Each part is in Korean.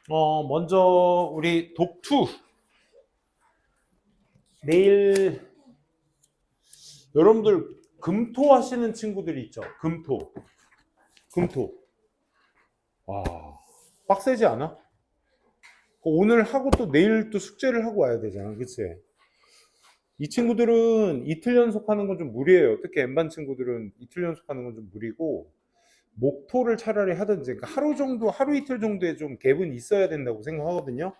먼저 우리 독투. 내일 여러분들 금토 하시는 친구들이 있죠. 금토. 와, 빡세지 않아? 오늘 하고 또 내일 또 숙제를 하고 와야 되잖아. 그치? 이 친구들은 이틀 연속하는 건 좀 무리예요. 특히 N반 친구들은 이틀 연속하는 건 좀 무리고, 목토를 차라리 하든지, 그러니까 하루 정도, 하루 이틀 정도의 좀 갭은 있어야 된다고 생각하거든요.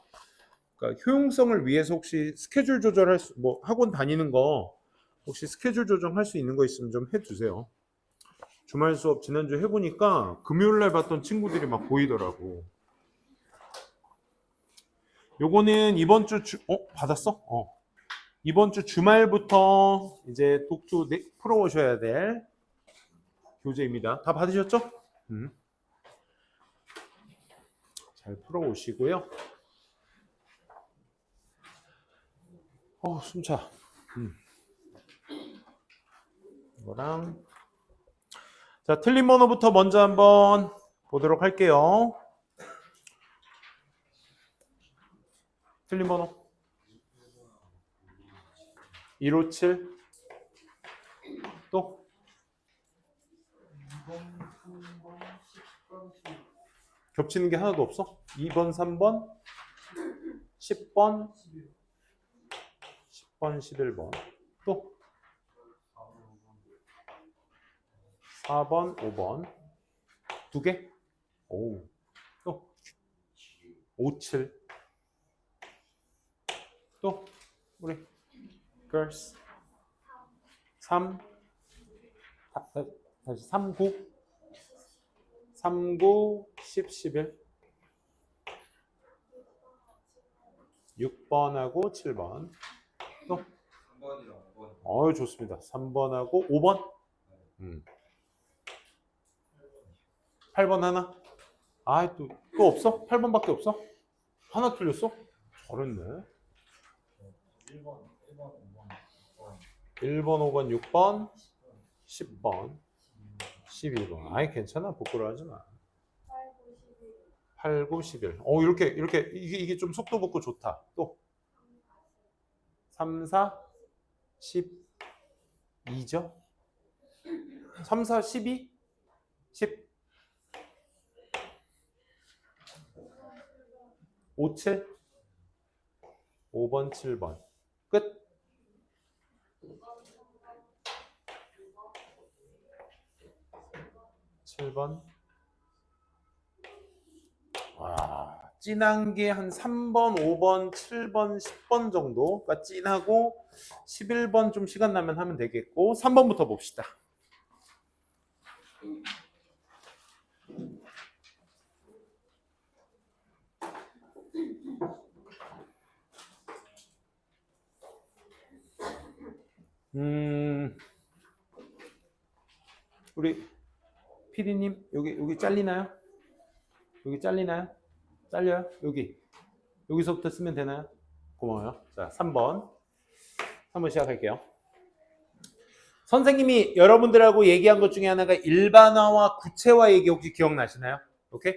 그러니까 효용성을 위해서 혹시 스케줄 조절할 수, 뭐 학원 다니는 거 혹시 스케줄 조정할 수 있는 거 있으면 좀 해주세요. 주말 수업 지난주 해보니까 금요일날 봤던 친구들이 막 보이더라고. 요거는 이번 주 받았어? 이번 주 주말부터 이제 독투 풀어오셔야 될 교재입니다. 다 받으셨죠? 잘 풀어오시고요. 숨차. 이거랑 자, 틀린 번호부터 먼저 한번 보도록 할게요. 틀린 번호 157. 또 겹치는 게 하나도 없어? 2번, 3번, 10번, 10번, 11번. 또 4번, 5번. 두 개? 오. 또 57. 또 우리 girls 3. 다시 39. 39, 10, 11. 6번하고 7번. 또 3번이랑 5번. 좋습니다. 3번하고 5번. 8번 하나. 또 없어? 8번밖에 없어? 하나 틀렸어? 잘했네. 1번, 5번, 6번, 10번, 12번. 아이, 괜찮아. 부끄러워하지 마. 8, 9, 11. 이렇게, 이게 좀 속도 붙고 좋다. 또 3, 4, 12죠? 3, 4, 12, 10, 5, 7, 5번, 7번. 끝. (7번) 와, 진한 게 한 3번, 5번, 7번, 10번 정도가 진하고 11번 좀 시간 나면 하면 되겠고 3번부터 봅시다. 우리 PD님 여기 잘리나요? 여기 잘리나요? 잘려요? 여기서부터 쓰면 되나요? 고마워요. 자, 3번 시작할게요. 선생님이 여러분들하고 얘기한 것 중에 하나가 일반화와 구체화 얘기 혹시 기억나시나요? 오케이?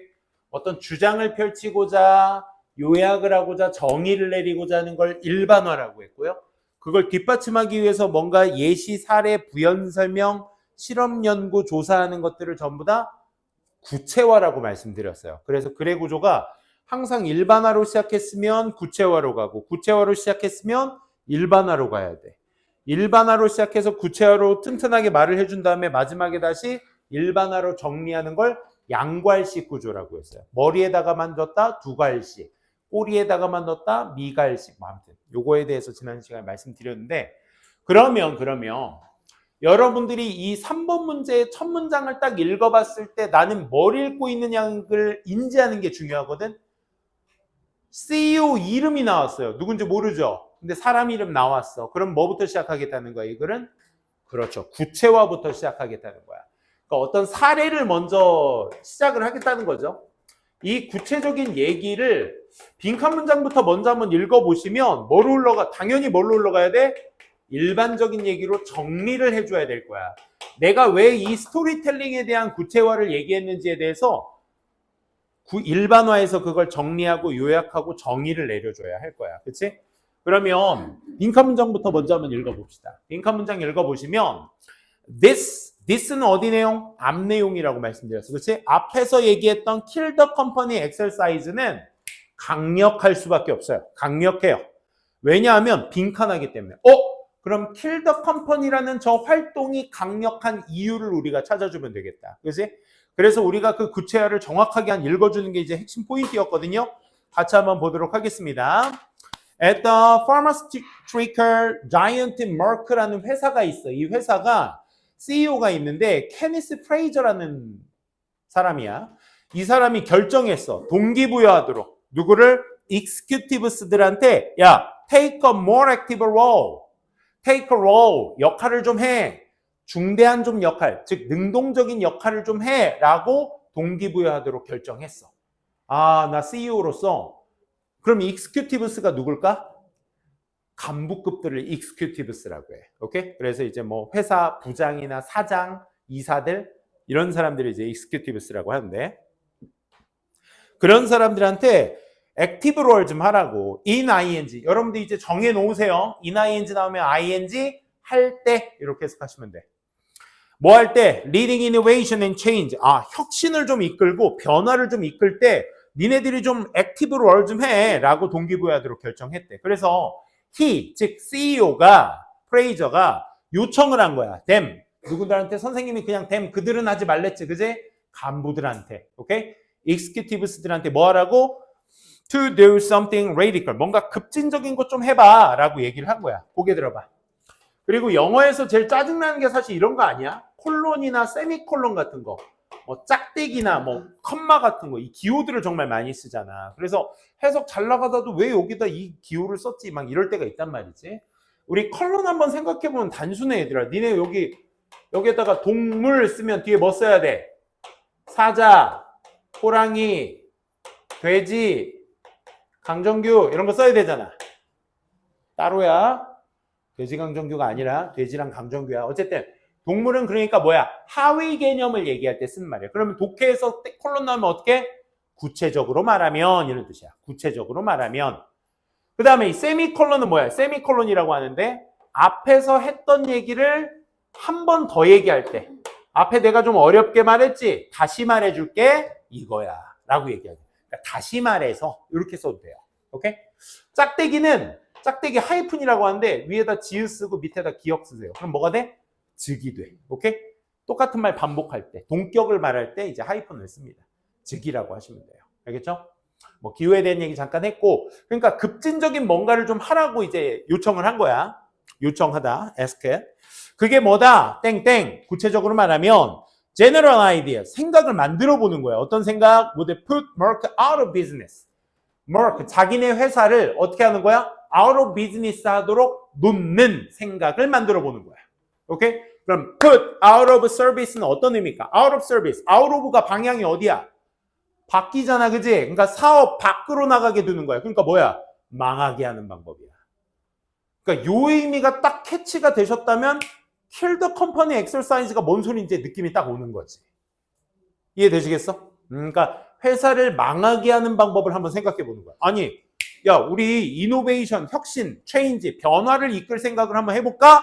어떤 주장을 펼치고자 요약을 하고자 정의를 내리고자 하는 걸 일반화라고 했고요. 그걸 뒷받침하기 위해서 뭔가 예시, 사례, 부연 설명, 실험 연구, 조사하는 것들을 전부 다 구체화라고 말씀드렸어요. 그래서 글의 구조가 항상 일반화로 시작했으면 구체화로 가고 구체화로 시작했으면 일반화로 가야 돼. 일반화로 시작해서 구체화로 튼튼하게 말을 해준 다음에 마지막에 다시 일반화로 정리하는 걸 양괄식 구조라고 했어요. 머리에다가만 넣었다 두괄식, 꼬리에다가만 넣었다 미괄식. 아무튼 요거에 대해서 지난 시간에 말씀드렸는데 그러면 여러분들이 이 3번 문제의 첫 문장을 딱 읽어봤을 때 나는 뭘 읽고 있느냐를 인지하는 게 중요하거든. CEO 이름이 나왔어요. 누군지 모르죠. 근데 사람 이름 나왔어. 그럼 뭐부터 시작하겠다는 거야? 이 글은? 그렇죠. 구체화부터 시작하겠다는 거야. 그러니까 어떤 사례를 먼저 시작을 하겠다는 거죠. 이 구체적인 얘기를 빈칸 문장부터 먼저 한번 읽어보시면 당연히 뭘로 올라가야 돼? 일반적인 얘기로 정리를 해줘야 될 거야. 내가 왜 이 스토리텔링에 대한 구체화를 얘기했는지에 대해서 일반화해서 그걸 정리하고 요약하고 정의를 내려줘야 할 거야. 그치? 그러면 빈칸 문장부터 먼저 한번 읽어봅시다. 빈칸 문장 읽어보시면 this는 어디 내용? 앞 내용이라고 말씀드렸어. 그치? 앞에서 얘기했던 kill the company exercise는 강력할 수밖에 없어요. 강력해요. 왜냐하면 빈칸하기 때문에. 그럼 kill the company라는 저 활동이 강력한 이유를 우리가 찾아주면 되겠다. 그치? 그래서 우리가 그 구체화를 정확하게 읽어주는 게 이제 핵심 포인트였거든요. 같이 한번 보도록 하겠습니다. At the pharmaceutical giant Merck라는 회사가 있어. 이 회사가 CEO가 있는데 케니스 프레이저라는 사람이야. 이 사람이 결정했어. 동기부여하도록. 누구를? executives들한테 야, take a more active role. take a role. 역할을 좀 해. 중대한 좀 역할, 즉 능동적인 역할을 좀 해라고 동기부여하도록 결정했어. 나 CEO로서 그럼 executives가 누굴까? 간부급들을 executives라고 해. 오케이? 그래서 이제 뭐 회사 부장이나 사장, 이사들 이런 사람들이 이제 executives라고 하는데 그런 사람들한테 active role 좀 하라고. in ing. 여러분들 이제 정해 놓으세요. in ing 나오면 ing 할 때 이렇게 해석하시면 돼. 뭐 할 때? leading innovation and change. 혁신을 좀 이끌고 변화를 좀 이끌 때 니네들이 좀 액티브로 월 좀 해 라고 동기부여하도록 결정했대. 그래서 he, 즉 CEO가 프레이저가 요청을 한 거야. them. 누구들한테? 선생님이 그냥 them 그들은 하지 말랬지. 그지? 간부들한테. 오케이? executives들한테 뭐 하라고? to do something radical. 뭔가 급진적인 것 좀 해봐 라고 얘기를 한 거야. 고개 들어봐. 그리고 영어에서 제일 짜증나는 게 사실 이런 거 아니야? 콜론이나 세미콜론 같은 거, 뭐 짝대기나 뭐 컴마 같은 거, 이 기호들을 정말 많이 쓰잖아. 그래서 해석 잘 나가다도 왜 여기다 이 기호를 썼지? 막 이럴 때가 있단 말이지. 우리 컬론 한번 생각해보면 단순해 얘들아. 니네 여기에다가 동물 쓰면 뒤에 뭐 써야 돼? 사자, 호랑이, 돼지, 강정규 이런 거 써야 되잖아. 따로야. 돼지 강정규가 아니라 돼지랑 강정규야. 어쨌든 동물은 그러니까 뭐야? 하위 개념을 얘기할 때 쓰는 말이야. 그러면 독해에서 콜론 나오면 어떻게? 구체적으로 말하면 이런 뜻이야. 구체적으로 말하면. 그 다음에 이 세미콜론은 뭐야? 세미콜론이라고 하는데 앞에서 했던 얘기를 한 번 더 얘기할 때 앞에 내가 좀 어렵게 말했지? 다시 말해줄게 이거야 라고 얘기하죠. 그러니까 다시 말해서 이렇게 써도 돼요. 오케이? 짝대기 하이픈이라고 하는데 위에다 지읒 쓰고 밑에다 기역 쓰세요. 그럼 뭐가 돼? 즉이 돼. 오케이? 똑같은 말 반복할 때, 동격을 말할 때 이제 하이픈을 씁니다. 즉이라고 하시면 돼요. 알겠죠? 뭐 기호에 대한 얘기 잠깐 했고, 그러니까 급진적인 뭔가를 좀 하라고 이제 요청을 한 거야. 요청하다, ask. 그게 뭐다? 땡땡. 구체적으로 말하면 general idea, 생각을 만들어 보는 거야. 어떤 생각? Would put Merck out of business. Merck, 자기네 회사를 어떻게 하는 거야? out of business 하도록 놓는 생각을 만들어 보는 거야. 오케이? 그럼 put out of service는 어떤 의미입니까? out of service. out of가 방향이 어디야? 바뀌잖아, 그지? 그러니까 사업 밖으로 나가게 두는 거야. 그러니까 뭐야? 망하게 하는 방법이야. 그러니까 요 의미가 딱 캐치가 되셨다면 kill the company exercise가 뭔 소리인지 느낌이 딱 오는 거지. 이해되시겠어? 그러니까 회사를 망하게 하는 방법을 한번 생각해 보는 거야. 아니, 야, 우리 이노베이션, 혁신, 체인지, 변화를 이끌 생각을 한번 해볼까?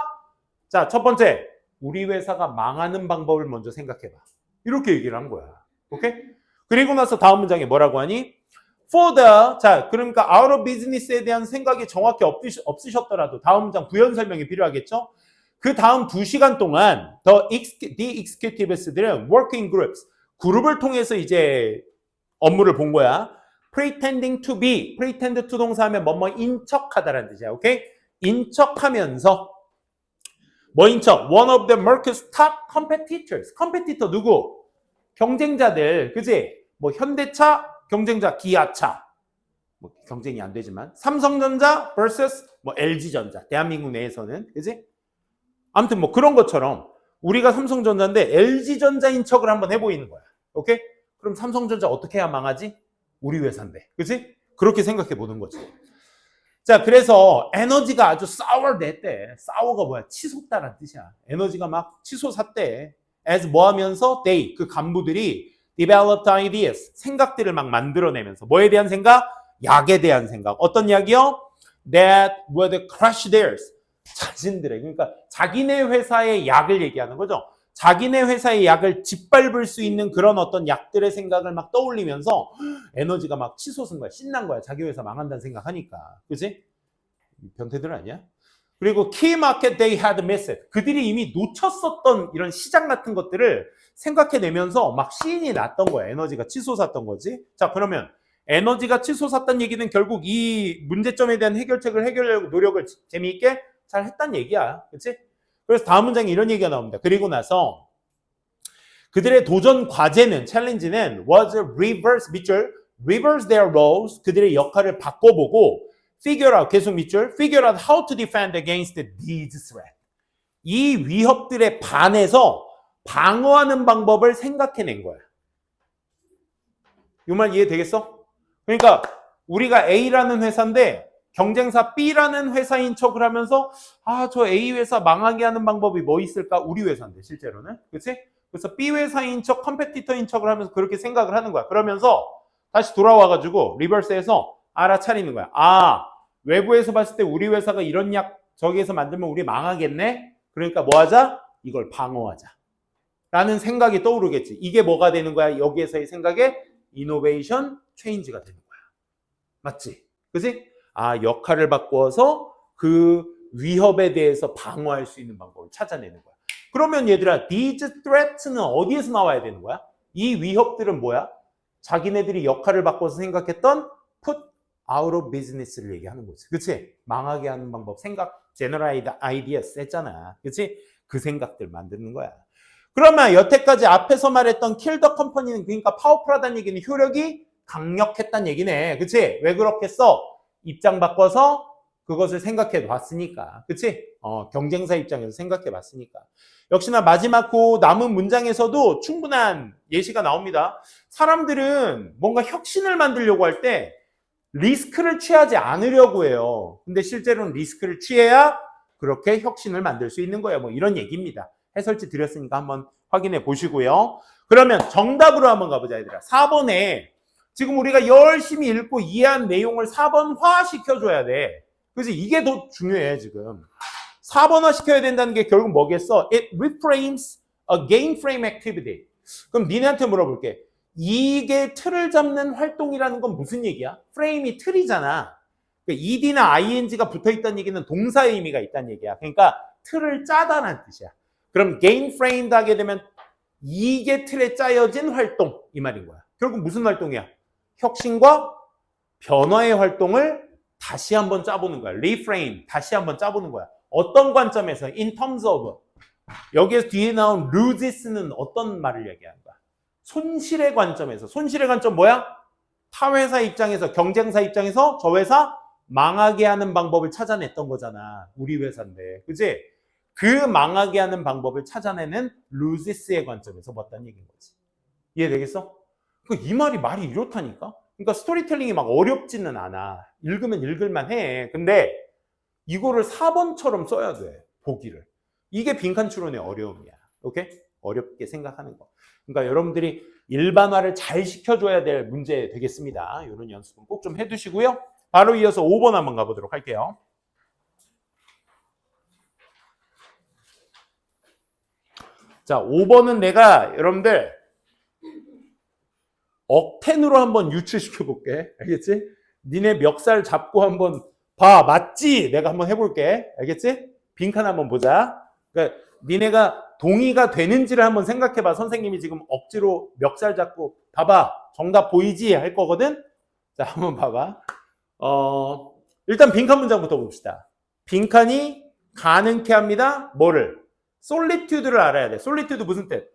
자, 첫 번째, 우리 회사가 망하는 방법을 먼저 생각해봐. 이렇게 얘기를 한 거야. 오케이? 그리고 나서 다음 문장에 뭐라고 하니? For the, 자, 그러니까 out of business에 대한 생각이 정확히 없으셨더라도 다음 문장 부연 설명이 필요하겠죠? 그 다음 2시간 동안 the executives들은 working groups, 그룹을 통해서 이제 업무를 본 거야. pretending to be, pretend to 동사하면 뭐뭐인 척하다라는 뜻이야. 오케이? 인척하면서 뭐인 척? one of the Merck's top competitors. competitor 누구? 경쟁자들, 그지? 뭐 현대차, 경쟁자 기아차. 뭐 경쟁이 안 되지만 삼성전자 vs 뭐 LG전자. 대한민국 내에서는, 그지? 아무튼 뭐 그런 것처럼 우리가 삼성전자인데 LG전자인 척을 한번 해보이는 거야. 오케이? 그럼 삼성전자 어떻게 해야 망하지? 우리 회사인데. 그치? 그렇게 생각해 보는 거지. 자, 그래서 에너지가 아주 sour됐대. sour가 뭐야? 치솟다라는 뜻이야. 에너지가 막 치솟았대. as 뭐 하면서 they, 그 간부들이 developed ideas. 생각들을 막 만들어내면서. 뭐에 대한 생각? 약에 대한 생각. 어떤 약이요? That would crush theirs. 자신들의, 그러니까 자기네 회사의 약을 얘기하는 거죠. 자기네 회사의 약을 짓밟을 수 있는 그런 어떤 약들의 생각을 막 떠올리면서 에너지가 막 치솟은 거야. 신난 거야. 자기 회사 망한다는 생각하니까. 그치? 변태들 아니야? 그리고 key market they had missed. 그들이 이미 놓쳤었던 이런 시장 같은 것들을 생각해내면서 막 시인이 났던 거야. 에너지가 치솟았던 거지. 자, 그러면 에너지가 치솟았다는 얘기는 결국 이 문제점에 대한 해결책을 해결하려고 노력을 재미있게 잘 했다는 얘기야. 그치? 그래서 다음 문장에 이런 얘기가 나옵니다. 그리고 나서 그들의 도전 과제는, 챌린지는 was reverse 밑줄, reverse their roles. 그들의 역할을 바꿔보고 figure out, 계속 밑줄, figure out how to defend against these threats. 이 위협들에 반해서 방어하는 방법을 생각해낸 거야. 이 말 이해되겠어? 그러니까 우리가 A라는 회사인데 경쟁사 B라는 회사인 척을 하면서 저 A 회사 망하게 하는 방법이 뭐 있을까? 우리 회사인데 실제로는. 그렇지? 그래서 B 회사인 척, 컴페티터인 척을 하면서 그렇게 생각을 하는 거야. 그러면서 다시 돌아와가지고 리버스에서 알아차리는 거야. 외부에서 봤을 때 우리 회사가 이런 약 저기에서 만들면 우리 망하겠네? 그러니까 뭐 하자? 이걸 방어하자. 라는 생각이 떠오르겠지. 이게 뭐가 되는 거야? 여기에서의 생각에 이노베이션 체인지가 되는 거야. 맞지? 그치? 역할을 바꾸어서 그 위협에 대해서 방어할 수 있는 방법을 찾아내는 거야. 그러면 얘들아, these threats는 어디에서 나와야 되는 거야? 이 위협들은 뭐야? 자기네들이 역할을 바꿔서 생각했던 put out of business를 얘기하는 거지. 그치? 망하게 하는 방법, 생각, generate ideas 했잖아. 그치? 그 생각들 만드는 거야. 그러면 여태까지 앞에서 말했던 kill the company는 그러니까 파워풀하다는 얘기는 효력이 강력했다는 얘기네. 그치? 왜 그렇겠어? 입장 바꿔서 그것을 생각해 봤으니까. 그치? 경쟁사 입장에서 생각해 봤으니까. 역시나 마지막 그 남은 문장에서도 충분한 예시가 나옵니다. 사람들은 뭔가 혁신을 만들려고 할 때 리스크를 취하지 않으려고 해요. 근데 실제로는 리스크를 취해야 그렇게 혁신을 만들 수 있는 거예요. 뭐 이런 얘기입니다. 해설지 드렸으니까 한번 확인해 보시고요. 그러면 정답으로 한번 가보자, 얘들아. 4번에 지금 우리가 열심히 읽고 이해한 내용을 4번화 시켜줘야 돼. 그래서 이게 더 중요해, 지금. 4번화 시켜야 된다는 게 결국 뭐겠어? It reframes a game frame activity. 그럼 니네한테 물어볼게. 이게 틀을 잡는 활동이라는 건 무슨 얘기야? 프레임이 틀이잖아. ed나 ing가 붙어있다는 얘기는 동사의 의미가 있다는 얘기야. 그러니까 틀을 짜다는 뜻이야. 그럼 game framed 하게 되면 이게 틀에 짜여진 활동, 이 말인 거야. 결국 무슨 활동이야? 혁신과 변화의 활동을 다시 한번 짜보는 거야. reframe, 다시 한번 짜보는 거야. 어떤 관점에서? in terms of. 여기에서 뒤에 나온 loses는 어떤 말을 얘기하는 거야? 손실의 관점에서. 손실의 관점 뭐야? 타 회사 입장에서, 경쟁사 입장에서 저 회사 망하게 하는 방법을 찾아냈던 거잖아. 우리 회사인데. 그치? 그 망하게 하는 방법을 찾아내는 loses의 관점에서 봤다는 얘기인 거지. 이해되겠어? 이 말이 이렇다니까? 그러니까 스토리텔링이 막 어렵지는 않아. 읽으면 읽을만 해. 근데 이거를 4번처럼 써야 돼. 보기를. 이게 빈칸 추론의 어려움이야. 오케이? 어렵게 생각하는 거. 그러니까 여러분들이 일반화를 잘 시켜줘야 될 문제 되겠습니다. 이런 연습은 꼭 좀 해두시고요. 바로 이어서 5번 한번 가보도록 할게요. 자, 5번은 내가 여러분들 억텐으로 한번 유추시켜 볼게. 알겠지? 니네 멱살 잡고 한번 봐. 맞지? 내가 한번 해볼게. 알겠지? 빈칸 한번 보자. 그러니까 니네가 동의가 되는지를 한번 생각해봐. 선생님이 지금 억지로 멱살 잡고 봐봐. 정답 보이지? 할 거거든? 자, 한번 봐봐. 일단 빈칸 문장부터 봅시다. 빈칸이 가능케 합니다. 뭐를? 솔리튜드를 알아야 돼. 솔리튜드 무슨 뜻?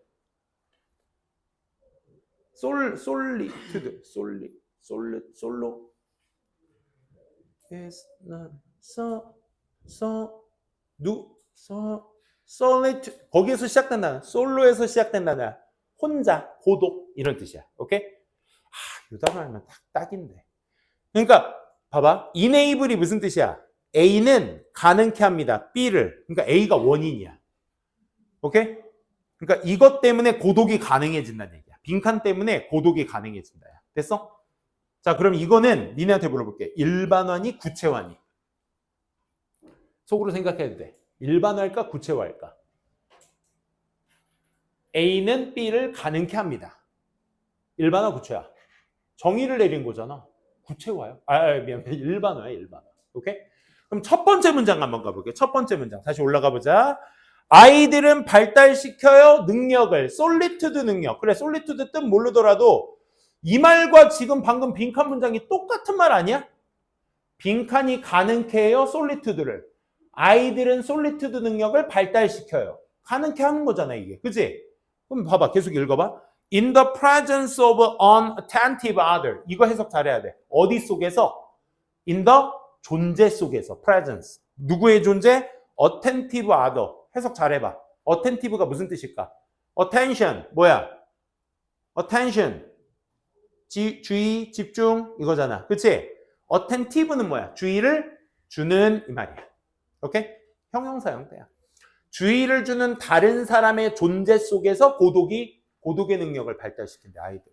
솔리튜드. 솔로. is not 솔리튜드. 거기에서 시작된다는, 솔로에서 시작된다는 혼자, 고독 이런 뜻이야. 오케이? 이 단어 알면 딱인데. 그러니까 봐봐. enable이 무슨 뜻이야? A는 가능케 합니다. B를. 그러니까 A가 원인이야. 오케이? 그러니까 이것 때문에 고독이 가능해진다는 얘기야. 빈칸 때문에 고독이 가능해진다. 됐어? 자, 그럼 이거는 니네한테 물어볼게. 일반화니 구체화니? 속으로 생각해도 돼. 일반화일까 구체화일까? A는 B를 가능케 합니다. 일반화 구체화. 정의를 내린 거잖아. 구체화요? 미안. 일반화야, 일반화. 오케이? 그럼 첫 번째 문장 한번 가볼게요. 첫 번째 문장. 다시 올라가 보자. 아이들은 발달시켜요. 능력을. 솔리투드 능력. 그래, 솔리투드 뜻 모르더라도 이 말과 지금 방금 빈칸 문장이 똑같은 말 아니야? 빈칸이 가능케 해요. 솔리투드를. 아이들은 솔리투드 능력을 발달시켜요. 가능케 하는 거잖아, 이게. 그치? 그럼 봐봐. 계속 읽어봐. In the presence of an attentive other. 이거 해석 잘해야 돼. 어디 속에서? In the 존재 속에서. presence. 누구의 존재? attentive other. 해석 잘해봐. attentive가 무슨 뜻일까? attention. 뭐야? attention. 주의, 집중 이거잖아. 그치? attentive는 뭐야? 주의를 주는 이 말이야. 오케이? 형용사 형태야. 주의를 주는 다른 사람의 존재 속에서 고독의 능력을 발달시킨대, 아이들.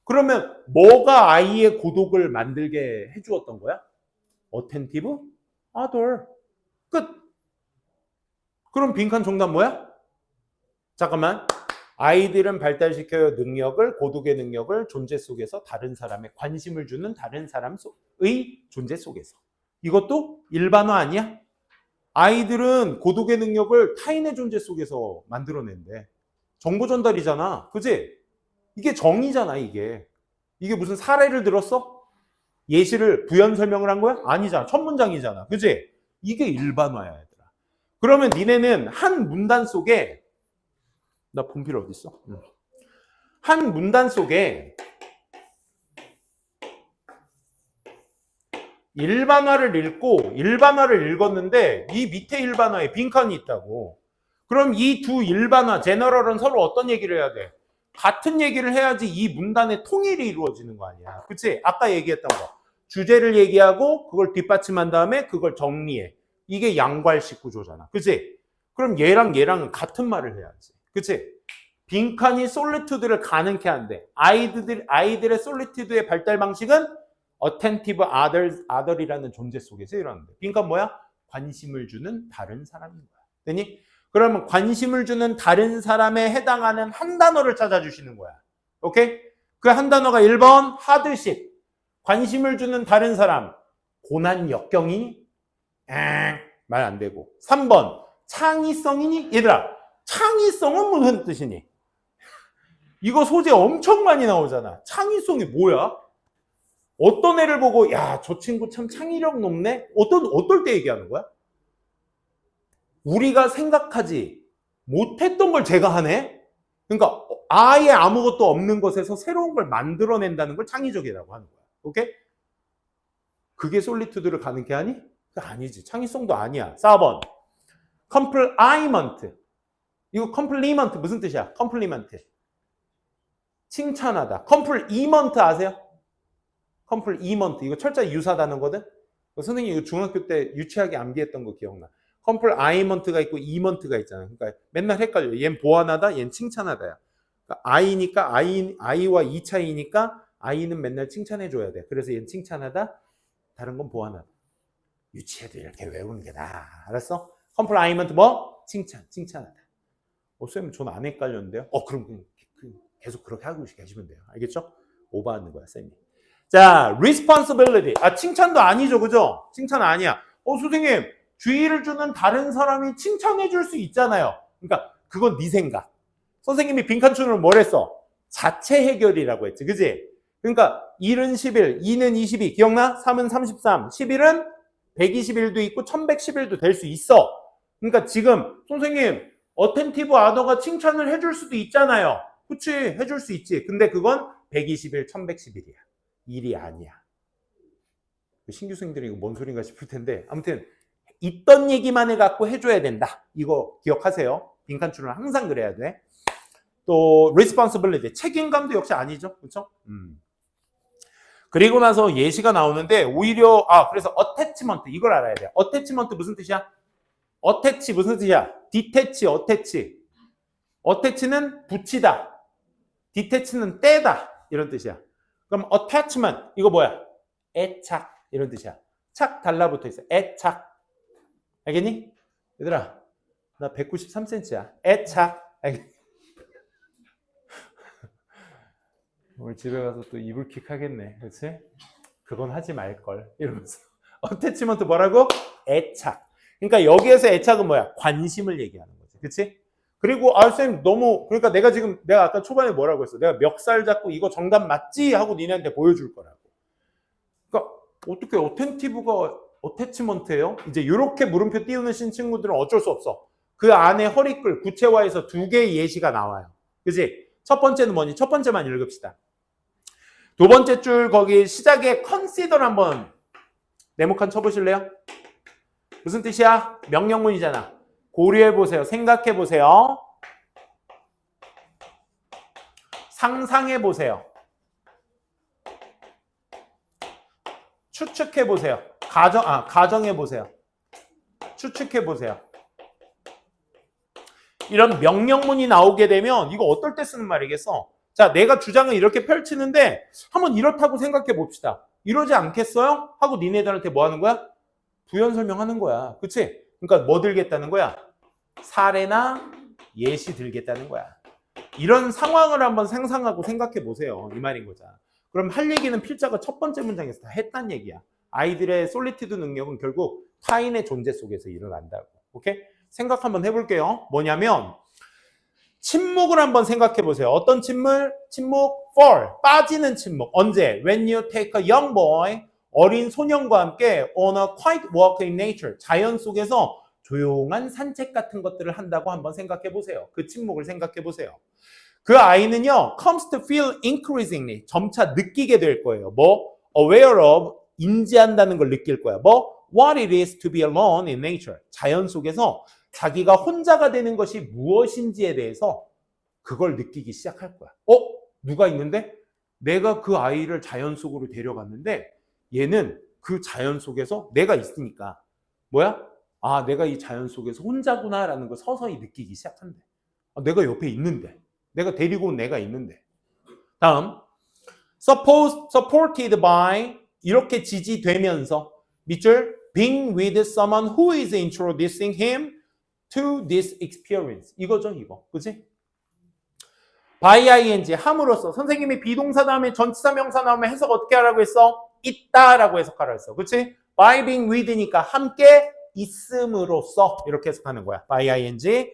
그러면 뭐가 아이의 고독을 만들게 해주었던 거야? attentive other. 끝. 그럼 빈칸 정답 뭐야? 잠깐만. 아이들은 발달시켜요. 능력을, 고독의 능력을 존재 속에서 다른 사람의 관심을 주는 다른 사람의 존재 속에서. 이것도 일반화 아니야? 아이들은 고독의 능력을 타인의 존재 속에서 만들어낸대. 정보 전달이잖아. 그지? 이게 정의잖아, 이게. 이게 무슨 사례를 들었어? 예시를 부연 설명을 한 거야? 아니잖아. 첫 문장이잖아. 그지? 이게 일반화야, 얘들아. 그러면 니네는 한 문단 속에 나 분필 어디 있어? 한 문단 속에 일반화를 읽고 일반화를 읽었는데 이 밑에 일반화에 빈칸이 있다고. 그럼 이 두 일반화, 제너럴은 서로 어떤 얘기를 해야 돼? 같은 얘기를 해야지 이 문단의 통일이 이루어지는 거 아니야. 그치? 아까 얘기했던 거. 주제를 얘기하고 그걸 뒷받침한 다음에 그걸 정리해. 이게 양괄식 구조잖아. 그치? 그럼 얘랑은 같은 말을 해야지. 그치? 빈칸이 솔리투드를 가능케 한대. 아이들의 솔리투드의 발달 방식은 attentive other이라는 존재 속에서 일어나는데. 빈칸 뭐야? 관심을 주는 다른 사람인 거야. 되니? 그러면 관심을 주는 다른 사람에 해당하는 한 단어를 찾아주시는 거야. 오케이? 그 한 단어가 1번 hardship. 관심을 주는 다른 사람. 고난 역경이니? 말 안 되고. 3번 창의성이니? 얘들아, 창의성은 무슨 뜻이니? 이거 소재 엄청 많이 나오잖아. 창의성이 뭐야? 어떤 애를 보고 야, 저 친구 참 창의력 높네? 어떨 때 얘기하는 거야? 우리가 생각하지 못했던 걸 제가 하네? 그러니까 아예 아무것도 없는 것에서 새로운 걸 만들어낸다는 걸 창의적이라고 하는 거야. 오케이? 그게 솔리투드를 가능케 하니? 그게 아니지. 창의성도 아니야. 4번 컴플리먼트. 이거 컴플리먼트 무슨 뜻이야? 컴플리먼트. 칭찬하다. 컴플리먼트 아세요? 컴플리먼트. 이거 철자 유사단어거든? 선생님이 이거 중학교 때 유치하게 암기했던 거 기억나. 컴플리먼트가 있고 이먼트가 있잖아. 그러니까 맨날 헷갈려. 얜 보완하다, 얜 칭찬하다야. 그러니까 아이니까 아이와 이 차이니까 아이는 맨날 칭찬해줘야 돼. 그래서 얜 칭찬하다, 다른 건 보완하다. 유치해도 이렇게 외우는 게 나아. 알았어? 컴플리먼트 뭐? 칭찬하다. 쌤, 전 안 헷갈렸는데요? 그럼 계속 그렇게 하고 계시면 돼요. 알겠죠? 오버하는 거야, 쌤이. 자, responsibility. 칭찬도 아니죠, 그죠? 칭찬 아니야. 선생님, 주의를 주는 다른 사람이 칭찬해 줄 수 있잖아요. 그러니까 그건 네 생각. 선생님이 빈칸춘으로 뭘 했어? 자체 해결이라고 했지, 그지? 그러니까 1은 11, 2는 22, 기억나? 3은 33, 11은 121도 있고 1111도 될 수 있어. 그러니까 지금 선생님, 어텐티브 아더가 칭찬을 해줄 수도 있잖아요. 그치? 해줄 수 있지. 근데 그건 121, 1111이야. 1이 아니야. 신규생들이 이거 뭔 소린가 싶을 텐데 아무튼 있던 얘기만 해갖고 해줘야 된다. 이거 기억하세요. 빈칸줄은 항상 그래야 돼. 또 responsibility, 책임감도 역시 아니죠. 그렇죠? 그리고 나서 예시가 나오는데 오히려 그래서 attachment 이걸 알아야 돼요. attachment 무슨 뜻이야? attach 무슨 뜻이야? detach, attach는 붙이다. detach는 떼다 이런 뜻이야. 그럼 attachment 이거 뭐야? 애착 이런 뜻이야. 착 달라붙어 있어. 애착. 알겠니? 얘들아 나 193cm야. 애착. 알겠니? 오늘 집에 가서 또 이불킥 하겠네. 그렇지? 그건 하지 말걸. 이러면서. attachment 뭐라고? 애착. 그러니까 여기에서 애착은 뭐야? 관심을 얘기하는 거지. 그치? 그리고 쌤 너무 그러니까 내가 아까 초반에 뭐라고 했어? 내가 멱살 잡고 이거 정답 맞지? 하고 니네한테 보여줄 거라고. 그러니까 어떻게 어텐티브가 어태치먼트예요? 이제 이렇게 물음표 띄우는 친구들은 어쩔 수 없어. 그 안에 허리끌 구체화에서 두 개의 예시가 나와요. 그치? 첫 번째는 뭐니? 첫 번째만 읽읍시다. 두 번째 줄 거기 시작에 consider 한번 네모칸 쳐보실래요? 무슨 뜻이야? 명령문이잖아. 고려해보세요. 생각해보세요. 상상해보세요. 추측해보세요. 가정해보세요. 추측해보세요. 이런 명령문이 나오게 되면 이거 어떨 때 쓰는 말이겠어? 자, 내가 주장을 이렇게 펼치는데 한번 이렇다고 생각해 봅시다. 이러지 않겠어요? 하고 니네들한테 뭐 하는 거야? 부연 설명하는 거야. 그치? 그러니까 뭐 들겠다는 거야? 사례나 예시 들겠다는 거야. 이런 상황을 한번 상상하고 생각해 보세요. 이 말인 거죠. 그럼 할 얘기는 필자가 첫 번째 문장에서 다 했단 얘기야. 아이들의 솔리티드 능력은 결국 타인의 존재 속에서 일어난다고. 오케이? 생각 한번 해볼게요. 뭐냐면 침묵을 한번 생각해 보세요. 어떤 침묵? 침묵 fall, 빠지는 침묵. 언제? When you take a young boy, 어린 소년과 함께 on a quiet walk in nature, 자연 속에서 조용한 산책 같은 것들을 한다고 한번 생각해 보세요. 그 침묵을 생각해 보세요. 그 아이는요, comes to feel increasingly, 점차 느끼게 될 거예요. 뭐? aware of, 인지한다는 걸 느낄 거야. 뭐? what it is to be alone in nature, 자연 속에서 자기가 혼자가 되는 것이 무엇인지에 대해서 그걸 느끼기 시작할 거야. 누가 있는데? 내가 그 아이를 자연 속으로 데려갔는데 얘는 그 자연 속에서 내가 있으니까 뭐야? 내가 이 자연 속에서 혼자구나라는 걸 서서히 느끼기 시작한대. 내가 옆에 있는데. 내가 데리고 온 내가 있는데. 다음. supported by, 이렇게 지지되면서 밑줄 being with someone who is introducing him to this experience. 이거죠, 이거. 그치? by ing, 함으로써. 선생님이 비동사 다음에 전치사 명사 나오면 해석 어떻게 하라고 했어? 있다라고 해석하라고 했어. 그치? by being with니까 함께 있음으로써 이렇게 해석하는 거야. by ing.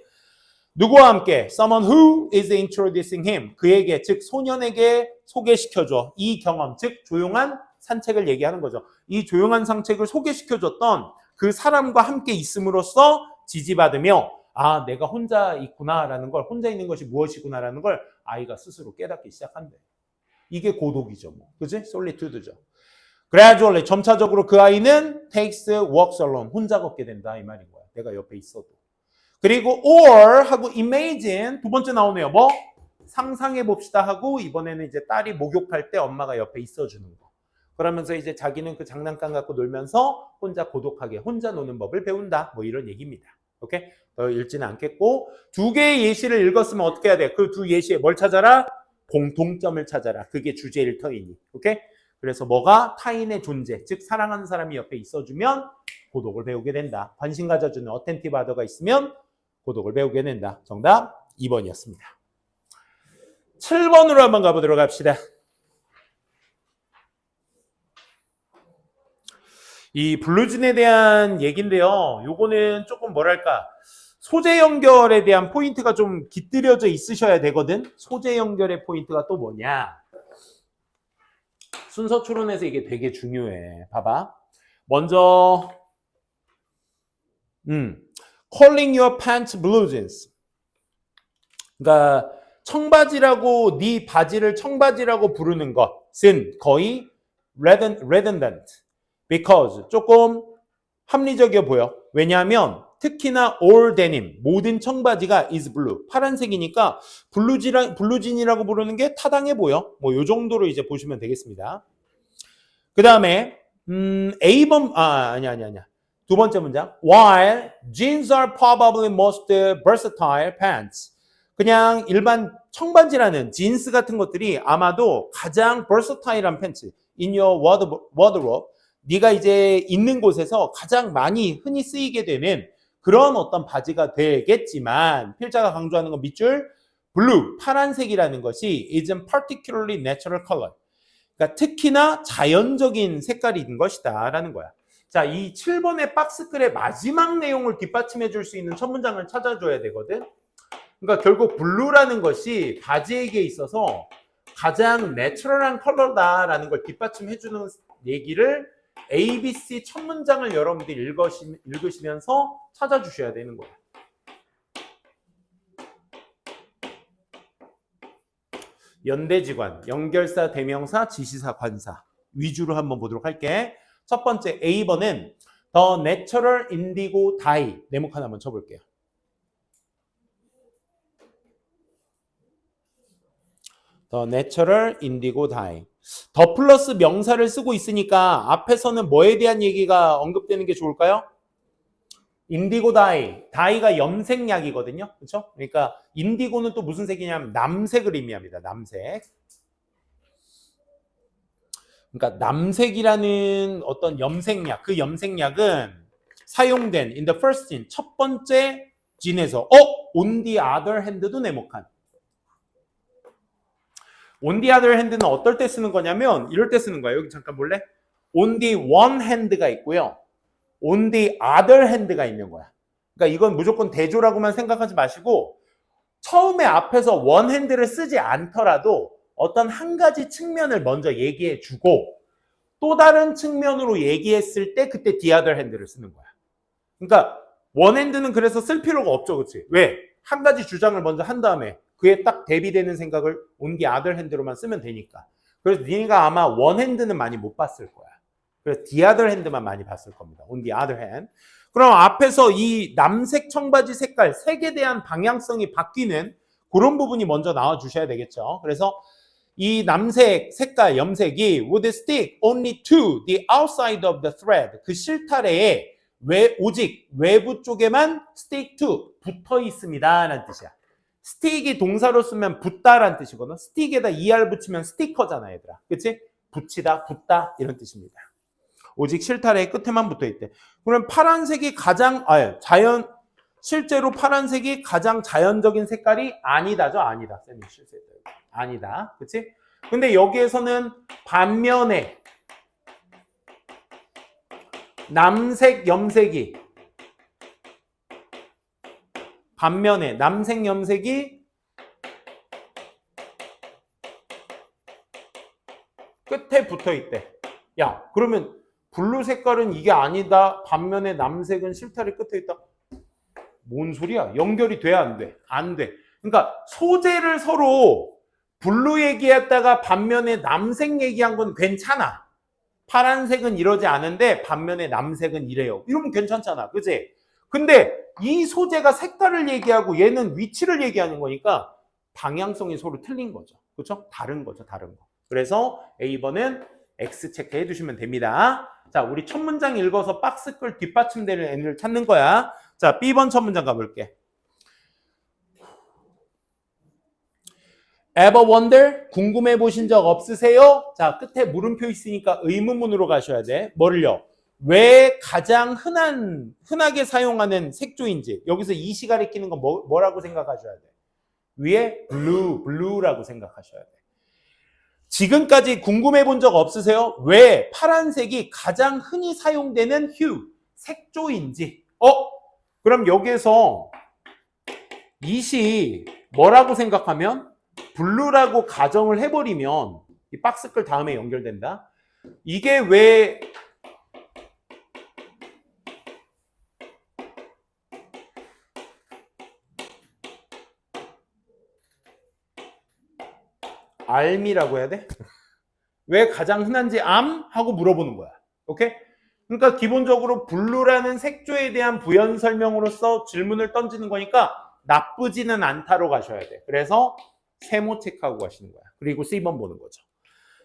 누구와 함께? someone who is introducing him. 그에게, 즉 소년에게 소개시켜줘. 이 경험, 즉 조용한 산책을 얘기하는 거죠. 이 조용한 산책을 소개시켜줬던 그 사람과 함께 있음으로써 지지받으며 내가 혼자 있구나라는 걸, 혼자 있는 것이 무엇이구나라는 걸 아이가 스스로 깨닫기 시작한대. 이게 고독이죠. 뭐. 그치? 솔리투드죠. gradually, 점차적으로 그 아이는 takes walks alone, 혼자 걷게 된다 이 말인 거야. 내가 옆에 있어도. 그리고 or 하고 imagine, 두 번째 나오네요. 뭐? 상상해 봅시다 하고 이번에는 이제 딸이 목욕할 때 엄마가 옆에 있어주는 거. 그러면서 이제 자기는 그 장난감 갖고 놀면서 혼자 고독하게 혼자 노는 법을 배운다. 뭐 이런 얘기입니다. 오케이? 더 읽지는 않겠고, 두 개의 예시를 읽었으면 어떻게 해야 돼? 그 두 예시에 뭘 찾아라? 공통점을 찾아라. 그게 주제 일터이니. 오케이? 그래서 뭐가? 타인의 존재, 즉 사랑하는 사람이 옆에 있어주면 고독을 배우게 된다. 관심 가져주는 어텐티브 아더가 있으면 고독을 배우게 된다. 정답 2번이었습니다. 7번으로 한번 가보도록 합시다. 이 블루진에 대한 얘기인데요. 요거는 조금 뭐랄까, 소재 연결에 대한 포인트가 좀 깃들여져 있으셔야 되거든. 소재 연결의 포인트가 또 뭐냐? 순서 추론에서 이게 되게 중요해. 봐봐. 먼저 calling your pants blue jeans. 그러니까 청바지라고, 네 바지를 청바지라고 부르는 것은 거의 redundant. because 조금 합리적이어 보여. 왜냐하면 특히나 all denim, 모든 청바지가 is blue, 파란색이니까 블루진이라고 부르는 게 타당해 보여. 뭐 요 정도로 이제 보시면 되겠습니다. 그 다음에 A번 아니야. 두 번째 문장. While jeans are probably most versatile pants. 그냥 일반 청바지라는 진스 같은 것들이 아마도 가장 versatile한 팬츠, in your wardrobe, 네가 이제 있는 곳에서 가장 많이 흔히 쓰이게 되는 그런 어떤 바지가 되겠지만 필자가 강조하는 건 밑줄 블루, 파란색이라는 것이 isn't particularly natural color. 그러니까 특히나 자연적인 색깔인 것이다 라는 거야. 자, 이 7번의 박스글의 마지막 내용을 뒷받침해 줄 수 있는 첫 문장을 찾아줘야 되거든. 그러니까 결국 블루라는 것이 바지에게 있어서 가장 내추럴한 컬러다라는 걸 뒷받침해 주는 얘기를 ABC 첫 문장을 여러분들이 읽으시면서 찾아주셔야 되는 거예요. 연대지관, 연결사, 대명사, 지시사, 관사 위주로 한번 보도록 할게. 첫 번째 A번은 The Natural Indigo Dye 네모 하나 한번 쳐볼게요. The Natural Indigo Dye. 더 플러스 명사를 쓰고 있으니까 앞에서는 뭐에 대한 얘기가 언급되는 게 좋을까요? 인디고 다이, 다이가 염색약이거든요. 그렇죠? 그러니까 인디고는 또 무슨 색이냐면 남색을 의미합니다. 남색. 그러니까 남색이라는 어떤 염색약, 그 염색약은 사용된 in the first scene, 첫 번째 진에서 on the other hand도 네모칸. on the other hand는 어떨 때 쓰는 거냐면 이럴 때 쓰는 거예요. 여기 잠깐 볼래? on the one hand가 있고요. on the other hand가 있는 거야. 그러니까 이건 무조건 대조라고만 생각하지 마시고 처음에 앞에서 one hand를 쓰지 않더라도 어떤 한 가지 측면을 먼저 얘기해 주고 또 다른 측면으로 얘기했을 때 그때 the other hand를 쓰는 거야. 그러니까 one hand는 그래서 쓸 필요가 없죠. 그렇지? 왜? 한 가지 주장을 먼저 한 다음에 그에 딱 대비되는 생각을 on the other hand로만 쓰면 되니까. 그래서 네가 아마 one hand는 많이 못 봤을 거야. 그래서 the other hand만 많이 봤을 겁니다. on the other hand. 그럼 앞에서 이 남색 청바지 색깔 색에 대한 방향성이 바뀌는 그런 부분이 먼저 나와 주셔야 되겠죠. 그래서 이 남색 색깔 염색이 would stick only to the outside of the thread. 그 실타래에 오직 외부 쪽에만 stick to 붙어 있습니다 라는 뜻이야. 스틱이 동사로 쓰면 붙다라는 뜻이거든. 스틱에다 ER 붙이면 스티커잖아 얘들아. 그치? 붙이다, 붙다 이런 뜻입니다. 오직 실타래의 끝에만 붙어 있대. 그럼 파란색이 가장 실제로 파란색이 가장 자연적인 색깔이 아니다죠. 아니다. 쌤이 실수했어요. 아니다. 그치? 근데 여기에서는 반면에 남색 염색이 남색 염색이 끝에 붙어 있대. 야, 그러면 블루 색깔은 이게 아니다. 반면에 남색은 실타래 끝에 있다. 뭔 소리야? 연결이 돼? 안 돼? 안 돼. 그러니까 소재를 서로 블루 얘기했다가 반면에 남색 얘기한 건 괜찮아. 파란색은 이러지 않은데 반면에 남색은 이래요. 이러면 괜찮잖아. 그치? 근데 이 소재가 색깔을 얘기하고 얘는 위치를 얘기하는 거니까 방향성이 서로 틀린 거죠. 그렇죠? 다른 거죠. 다른 거. 그래서 A번은 X 체크해 두시면 됩니다. 자, 우리 첫 문장 읽어서 박스글 뒷받침되는 N을 찾는 거야. 자, B번 첫 문장 가볼게. Ever wonder? 궁금해 보신 적 없으세요? 자, 끝에 물음표 있으니까 의문문으로 가셔야 돼. 뭐를요? 왜 가장 흔하게 사용하는 색조인지. 여기서 이시 가리키는 건 뭐라고 생각하셔야 돼? 위에 blue라고 생각하셔야 돼. 지금까지 궁금해 본 적 없으세요? 왜 파란색이 가장 흔히 사용되는 색조인지. 그럼 여기에서 이시 뭐라고 생각하면 블루라고 가정을 해버리면 이 박스글 다음에 연결된다. 이게 왜 알미라고 해야 돼? 왜 가장 흔한지 하고 물어보는 거야. 오케이? 그러니까 기본적으로 블루라는 색조에 대한 부연 설명으로서 질문을 던지는 거니까 나쁘지는 않다로 가셔야 돼. 그래서 세모 체크하고 가시는 거야. 그리고 C번 보는 거죠.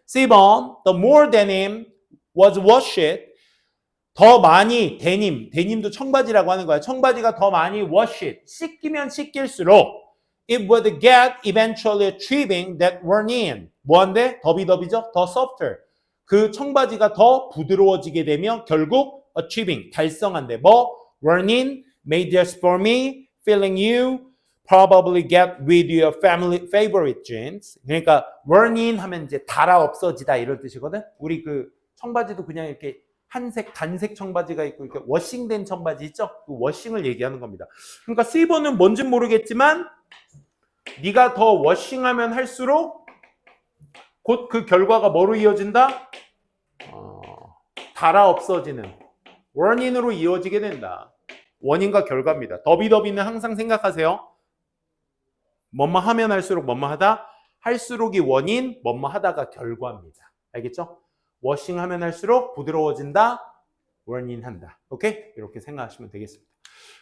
C번, the more denim was washed. 더 많이 데님도 청바지라고 하는 거야. 청바지가 더 많이 washed. 씻기면 씻길수록 it would get eventually achieving that running. 뭐한데? 더비더비죠? 더 softer. 그 청바지가 더 부드러워지게 되며 결국 achieving, 달성한대. 뭐? running made this for me, feeling you probably get with your family favorite jeans. 그러니까 running 하면 이제 달아 없어지다 이런 뜻이거든. 우리 그 청바지도 그냥 이렇게 한색 단색 청바지가 있고 이렇게 워싱된 청바지 있죠? 그 워싱을 얘기하는 겁니다. 그러니까 C번은 뭔진 모르겠지만 네가 더 워싱하면 할수록 곧 그 결과가 뭐로 이어진다? 달아 없어지는 원인으로 이어지게 된다. 원인과 결과입니다. 더비더비는 항상 생각하세요. 뭐뭐 하면 할수록 뭐뭐 하다, 할수록이 원인, 뭐뭐 하다가 결과입니다. 알겠죠? 워싱하면 할수록 부드러워진다, 원인한다. 오케이? 이렇게 생각하시면 되겠습니다.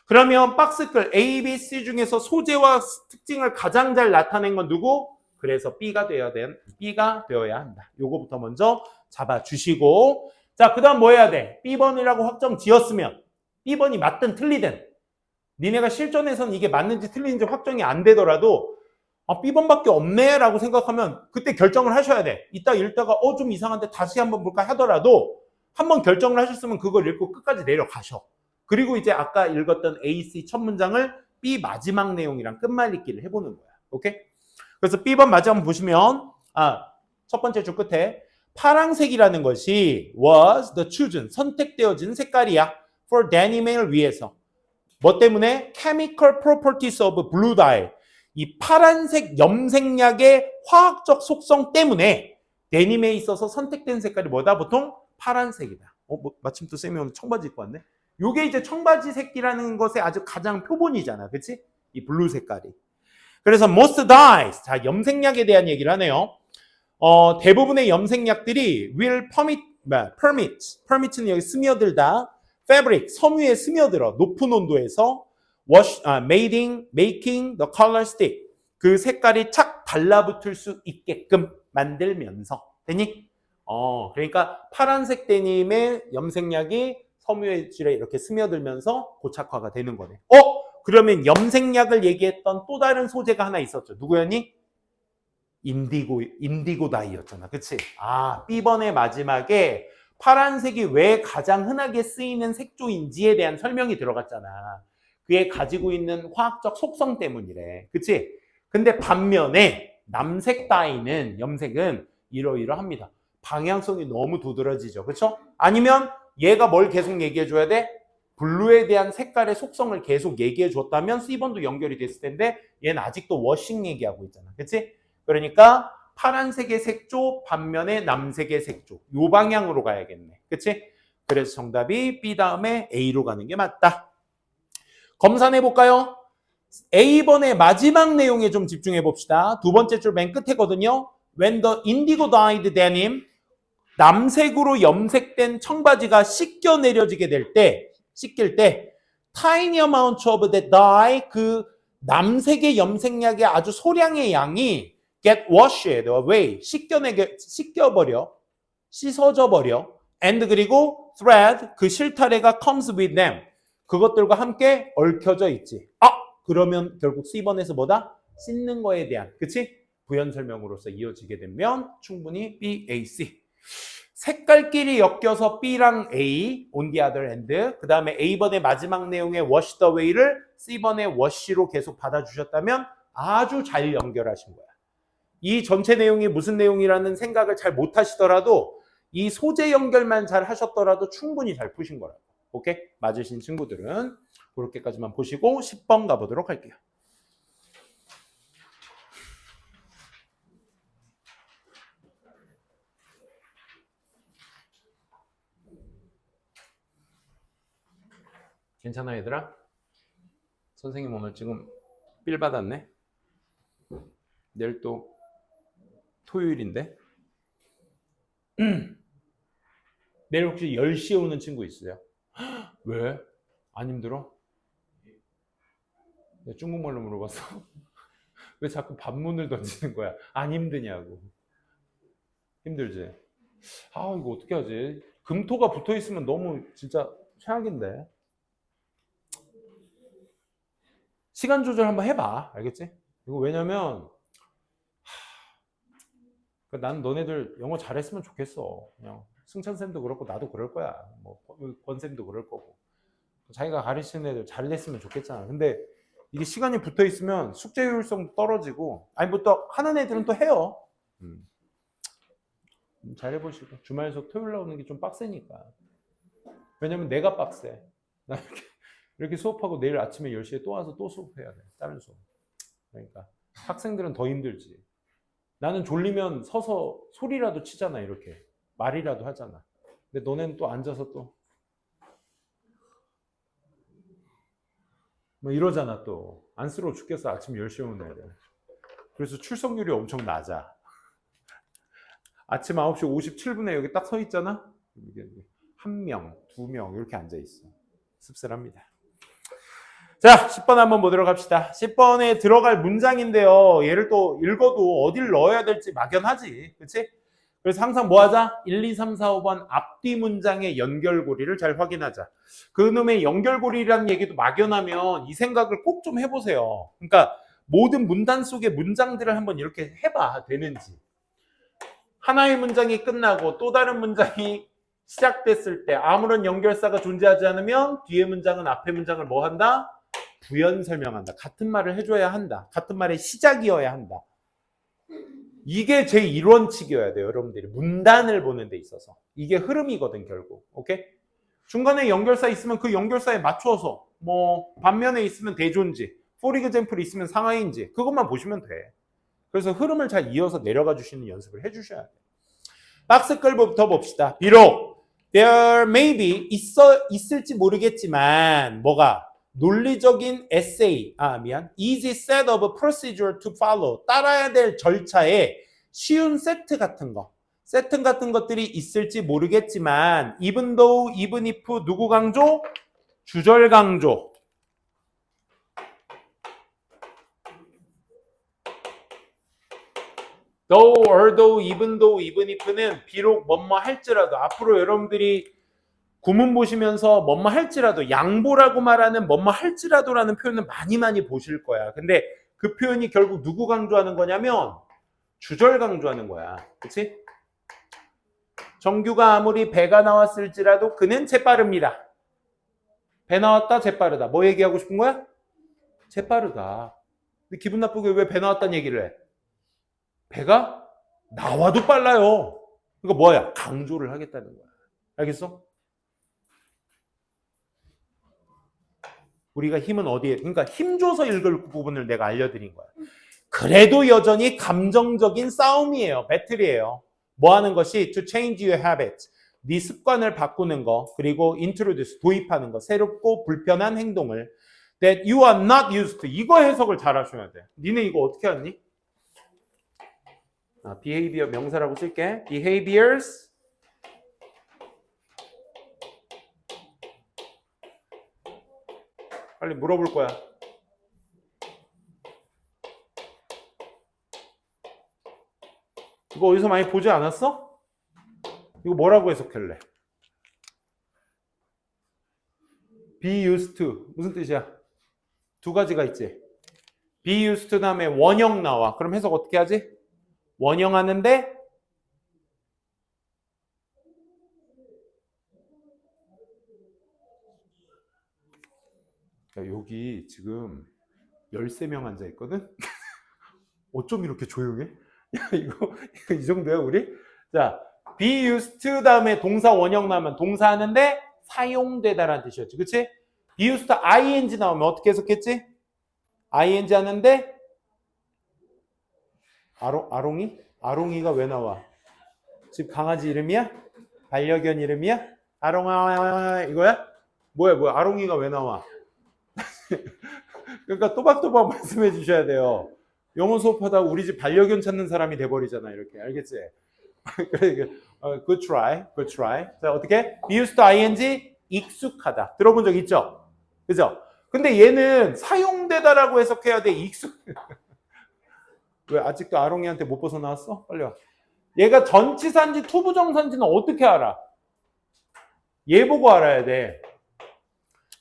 그러면 박스글 A, B, C 중에서 소재와 특징을 가장 잘 나타낸 건 누구? 그래서 B가 되어야 한다. 요거부터 먼저 잡아주시고, 자, 그 다음 뭐 해야 돼? B번이라고 확정 지었으면 B번이 맞든 틀리든 니네가 실전에서는 이게 맞는지 틀리는지 확정이 안 되더라도 B번밖에 없네 라고 생각하면 그때 결정을 하셔야 돼. 이따 읽다가 좀 이상한데 다시 한번 볼까 하더라도 한번 결정을 하셨으면 그걸 읽고 끝까지 내려가셔. 그리고 이제 아까 읽었던 AC 첫 문장을 B 마지막 내용이랑 끝말잇기를 해보는 거야. 오케이? 그래서 B번 마지막 보시면 첫 번째 줄 끝에 파랑색이라는 것이 was the chosen, 선택되어진 색깔이야. for 데님을 위해서. 뭐 때문에? chemical properties of blue dye. 이 파란색 염색약의 화학적 속성 때문에 데님에 있어서 선택된 색깔이 뭐다? 보통 파란색이다. 마침 또 쌤이 오늘 청바지 입고 왔네. 요게 이제 청바지 색이라는 것의 아주 가장 표본이잖아. 그치? 이 블루 색깔이. 그래서 most dyes. 자, 염색약에 대한 얘기를 하네요. 대부분의 염색약들이 will permit는 여기 스며들다. fabric, 섬유에 스며들어. 높은 온도에서 making the color stick. 그 색깔이 착 달라붙을 수 있게끔 만들면서. 되니? 그러니까 파란색 데님의 염색약이 섬유의 질에 이렇게 스며들면서 고착화가 되는 거네. 그러면 염색약을 얘기했던 또 다른 소재가 하나 있었죠. 누구였니? 인디고 다이였잖아. 그치? B번의 마지막에 파란색이 왜 가장 흔하게 쓰이는 색조인지에 대한 설명이 들어갔잖아. 그게 가지고 있는 화학적 속성 때문이래. 그치? 근데 반면에 남색 다이는, 염색은 이러이러합니다. 방향성이 너무 두드러지죠. 그쵸? 아니면 얘가 뭘 계속 얘기해 줘야 돼? 블루에 대한 색깔의 속성을 계속 얘기해 줬다면 C번도 연결이 됐을 텐데 얘는 아직도 워싱 얘기하고 있잖아. 그치? 그러니까 파란색의 색조 반면에 남색의 색조. 요 방향으로 가야겠네. 그치? 그래서 정답이 B 다음에 A로 가는 게 맞다. 검산해 볼까요? A번의 마지막 내용에 좀 집중해 봅시다. 두 번째 줄 맨 끝에거든요. When the indigo dyed denim, 남색으로 염색된 청바지가 씻겨 내려지게 될 때, 씻길 때 tiny amount of the dye, 그 남색의 염색약의 아주 소량의 양이 get washed away, 씻겨버려, 씻어져 버려. and 그리고 thread, 그 실타래가 comes with them, 그것들과 함께 얽혀져 있지. 그러면 결국 C번에서 뭐다? 씻는 거에 대한, 그치? 부연 설명으로서 이어지게 되면 충분히 B, A, C. 색깔끼리 엮여서 B랑 A, on the other hand, 그 다음에 A번의 마지막 내용의 washed away를 C번의 wash로 계속 받아주셨다면 아주 잘 연결하신 거야. 이 전체 내용이 무슨 내용이라는 생각을 잘 못하시더라도 이 소재 연결만 잘 하셨더라도 충분히 잘 푸신 거라고. 오케이? 맞으신 친구들은 그렇게까지만 보시고 10번 가보도록 할게요. 괜찮아 얘들아? 선생님 오늘 지금 삘 받았네. 내일 또 토요일인데 내일 혹시 10시에 오는 친구 있으세요? 왜? 안 힘들어? 내가 중국말로 물어봤어. 왜 자꾸 반문을 던지는 거야? 안 힘드냐고. 힘들지? 이거 어떻게 하지? 금토가 붙어 있으면 너무 진짜 최악인데. 시간 조절 한번 해봐. 알겠지? 이거 왜냐면 난 너네들 영어 잘했으면 좋겠어. 그냥 승찬 쌤도 그렇고 나도 그럴 거야. 뭐 권 쌤도 그럴 거고. 자기가 가르치는 애들 잘 됐으면 좋겠잖아. 근데 이게 시간이 붙어 있으면 숙제 효율성도 떨어지고, 아니 뭐 또 하는 애들은 또 해요. 잘 해보시고 주말 수업 토요일 나오는 게 좀 빡세니까. 왜냐면 내가 빡세. 나 이렇게 수업하고 내일 아침에 10시에 또 와서 또 수업해야 돼. 다른 수업. 그러니까 학생들은 더 힘들지. 나는 졸리면 서서 소리라도 치잖아. 이렇게 말이라도 하잖아. 근데 너네는 또 앉아서 또 뭐 이러잖아. 또 안쓰러워 죽겠어. 아침 10시에 오는 애들. 그래서 출석률이 엄청 낮아. 아침 9시 57분에 여기 딱 서 있잖아. 한 명, 두 명 이렇게 앉아 있어. 씁쓸합니다. 자, 10번 한번 보도록 합시다. 10번에 들어갈 문장인데요. 얘를 또 읽어도 어딜 넣어야 될지 막연하지. 그치? 그래서 항상 뭐 하자? 1, 2, 3, 4, 5번 앞뒤 문장의 연결고리를 잘 확인하자. 그놈의 연결고리라는 얘기도 막연하면 이 생각을 꼭 좀 해보세요. 그러니까 모든 문단 속의 문장들을 한번 이렇게 해봐. 되는지. 하나의 문장이 끝나고 또 다른 문장이 시작됐을 때 아무런 연결사가 존재하지 않으면 뒤에 문장은 앞에 문장을 뭐 한다? 부연 설명한다. 같은 말을 해줘야 한다. 같은 말의 시작이어야 한다. 이게 제 1원칙이어야 돼요. 여러분들이 문단을 보는 데 있어서. 이게 흐름이거든 결국. 오케이? 중간에 연결사 있으면 그 연결사에 맞춰서 뭐 반면에 있으면 대조인지 for example 있으면 상하인지 그것만 보시면 돼. 그래서 흐름을 잘 이어서 내려가 주시는 연습을 해주셔야 돼요. 박스 끌부터 봅시다. 비록 there may be 있을지 모르겠지만 뭐가 논리적인 에세이, easy set of procedure to follow 따라야 될 절차에 쉬운 세트 같은 것들이 있을지 모르겠지만 even though, even if 누구 강조? 주절 강조. though, although, even though, even if는 비록 뭐뭐 할지라도 앞으로 여러분들이 구문 보시면서 뭐뭐 할지라도 양보라고 말하는 뭐뭐 할지라도라는 표현을 많이 보실 거야. 근데 그 표현이 결국 누구 강조하는 거냐면 주절 강조하는 거야. 그치? 정규가 아무리 배가 나왔을지라도 그는 재빠릅니다. 배 나왔다 재빠르다. 뭐 얘기하고 싶은 거야? 재빠르다. 근데 기분 나쁘게 왜 배 나왔다는 얘기를 해? 배가 나와도 빨라요. 그러니까 뭐야? 강조를 하겠다는 거야. 알겠어? 우리가 힘은 어디에? 그러니까 힘줘서 읽을 부분을 내가 알려드린 거야. 그래도 여전히 감정적인 싸움이에요. 배틀이에요. 뭐 하는 것이 to change your habit. 네 습관을 바꾸는 거. 그리고 introduce, 도입하는 거. 새롭고 불편한 행동을 that you are not used to. 이거 해석을 잘 하셔야 돼. 니네 이거 어떻게 하니? behavior 명사라고 쓸게. behaviors 빨리 물어볼 거야. 이거 어디서 많이 보지 않았어? 이거 뭐라고 해석할래? be used to 무슨 뜻이야? 두 가지가 있지. be used to 다음에 원형 나와. 그럼 해석 어떻게 하지? 원형하는데 야, 여기 지금 13명 앉아 있거든? 어쩜 이렇게 조용해? 야, 이거 이 정도야, 우리? 자, be used to 다음에 동사 원형 나오면 동사 하는데 사용되다라는 뜻이었지. 그치? be used to ing 나오면 어떻게 해석했지? ing 하는데 아롱이? 아롱이가 왜 나와? 집 강아지 이름이야? 반려견 이름이야? 아롱아 이거야? 뭐야? 아롱이가 왜 나와? 그러니까 또박또박 말씀해 주셔야 돼요. 영어 수업하다가 우리 집 반려견 찾는 사람이 돼버리잖아. 이렇게. 알겠지? Good try. 자, 어떻게? be used to ing 익숙하다. 들어본 적 있죠? 그죠? 근데 얘는 사용되다라고 해석해야 돼. 왜 아직도 아롱이한테 못 벗어나왔어? 빨리 와. 얘가 전치사인지 투부정사인지는 어떻게 알아? 얘 보고 알아야 돼.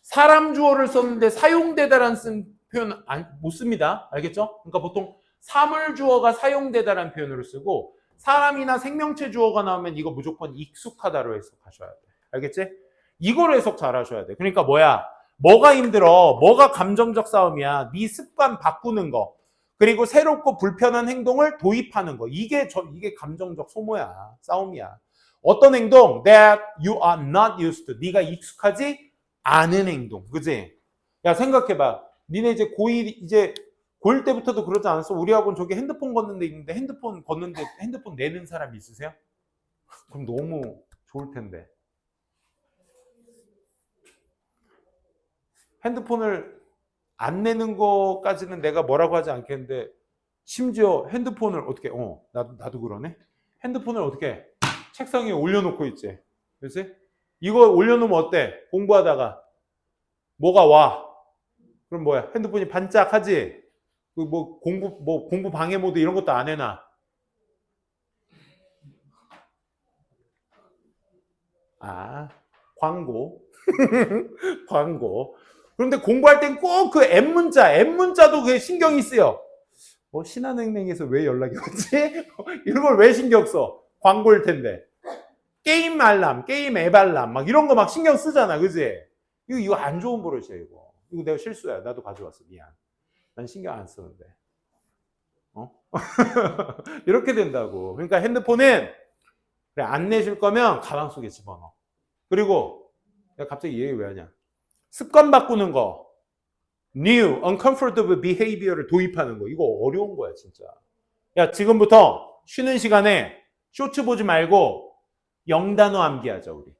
사람 주어를 썼는데 사용되다라는 표현 못 씁니다. 알겠죠? 그러니까 보통 사물주어가 사용되다라는 표현으로 쓰고 사람이나 생명체 주어가 나오면 이거 무조건 익숙하다로 해석하셔야 돼. 알겠지? 이거로 해석 잘 하셔야 돼. 그러니까 뭐야? 뭐가 힘들어? 뭐가 감정적 싸움이야? 네 습관 바꾸는 거. 그리고 새롭고 불편한 행동을 도입하는 거. 이게 감정적 소모야. 싸움이야. 어떤 행동? That you are not used to. 네가 익숙하지 않은 행동. 그지? 야, 생각해봐. 니네 이제 고1 때부터도 그러지 않았어? 우리 학원 저기 핸드폰 걷는 데 있는데 핸드폰 걷는데 핸드폰 내는 사람 있으세요? 그럼 너무 좋을 텐데. 핸드폰을 안 내는 거까지는 내가 뭐라고 하지 않겠는데 심지어 핸드폰을 어떻게 나도 그러네. 핸드폰을 어떻게 책상 위에 올려놓고 있지. 그렇지? 이거 올려놓으면 어때? 공부하다가 뭐가 와? 그럼 뭐야? 핸드폰이 반짝하지? 공부 방해 모드 이런 것도 안 해놔. 광고. 광고. 그런데 공부할 땐 꼭 그 M문자도 그게 신경이 쓰여. 신한은행에서 왜 연락이 왔지? 이런 걸 왜 신경 써? 광고일 텐데. 게임 알람, 게임 앱 알람, 막 이런 거 막 신경 쓰잖아. 그지? 이거 안 좋은 버릇이야, 이거. 이거 내가 실수야. 나도 가져왔어. 미안. 난 신경 안 쓰는데. 이렇게 된다고. 그러니까 핸드폰은 그래, 안 내실 거면 가방 속에 집어넣어. 그리고 내가 갑자기 이 얘기 왜 하냐? 습관 바꾸는 거. New, uncomfortable behavior를 도입하는 거. 이거 어려운 거야, 진짜. 야, 지금부터 쉬는 시간에 쇼츠 보지 말고 영단어 암기하자, 우리.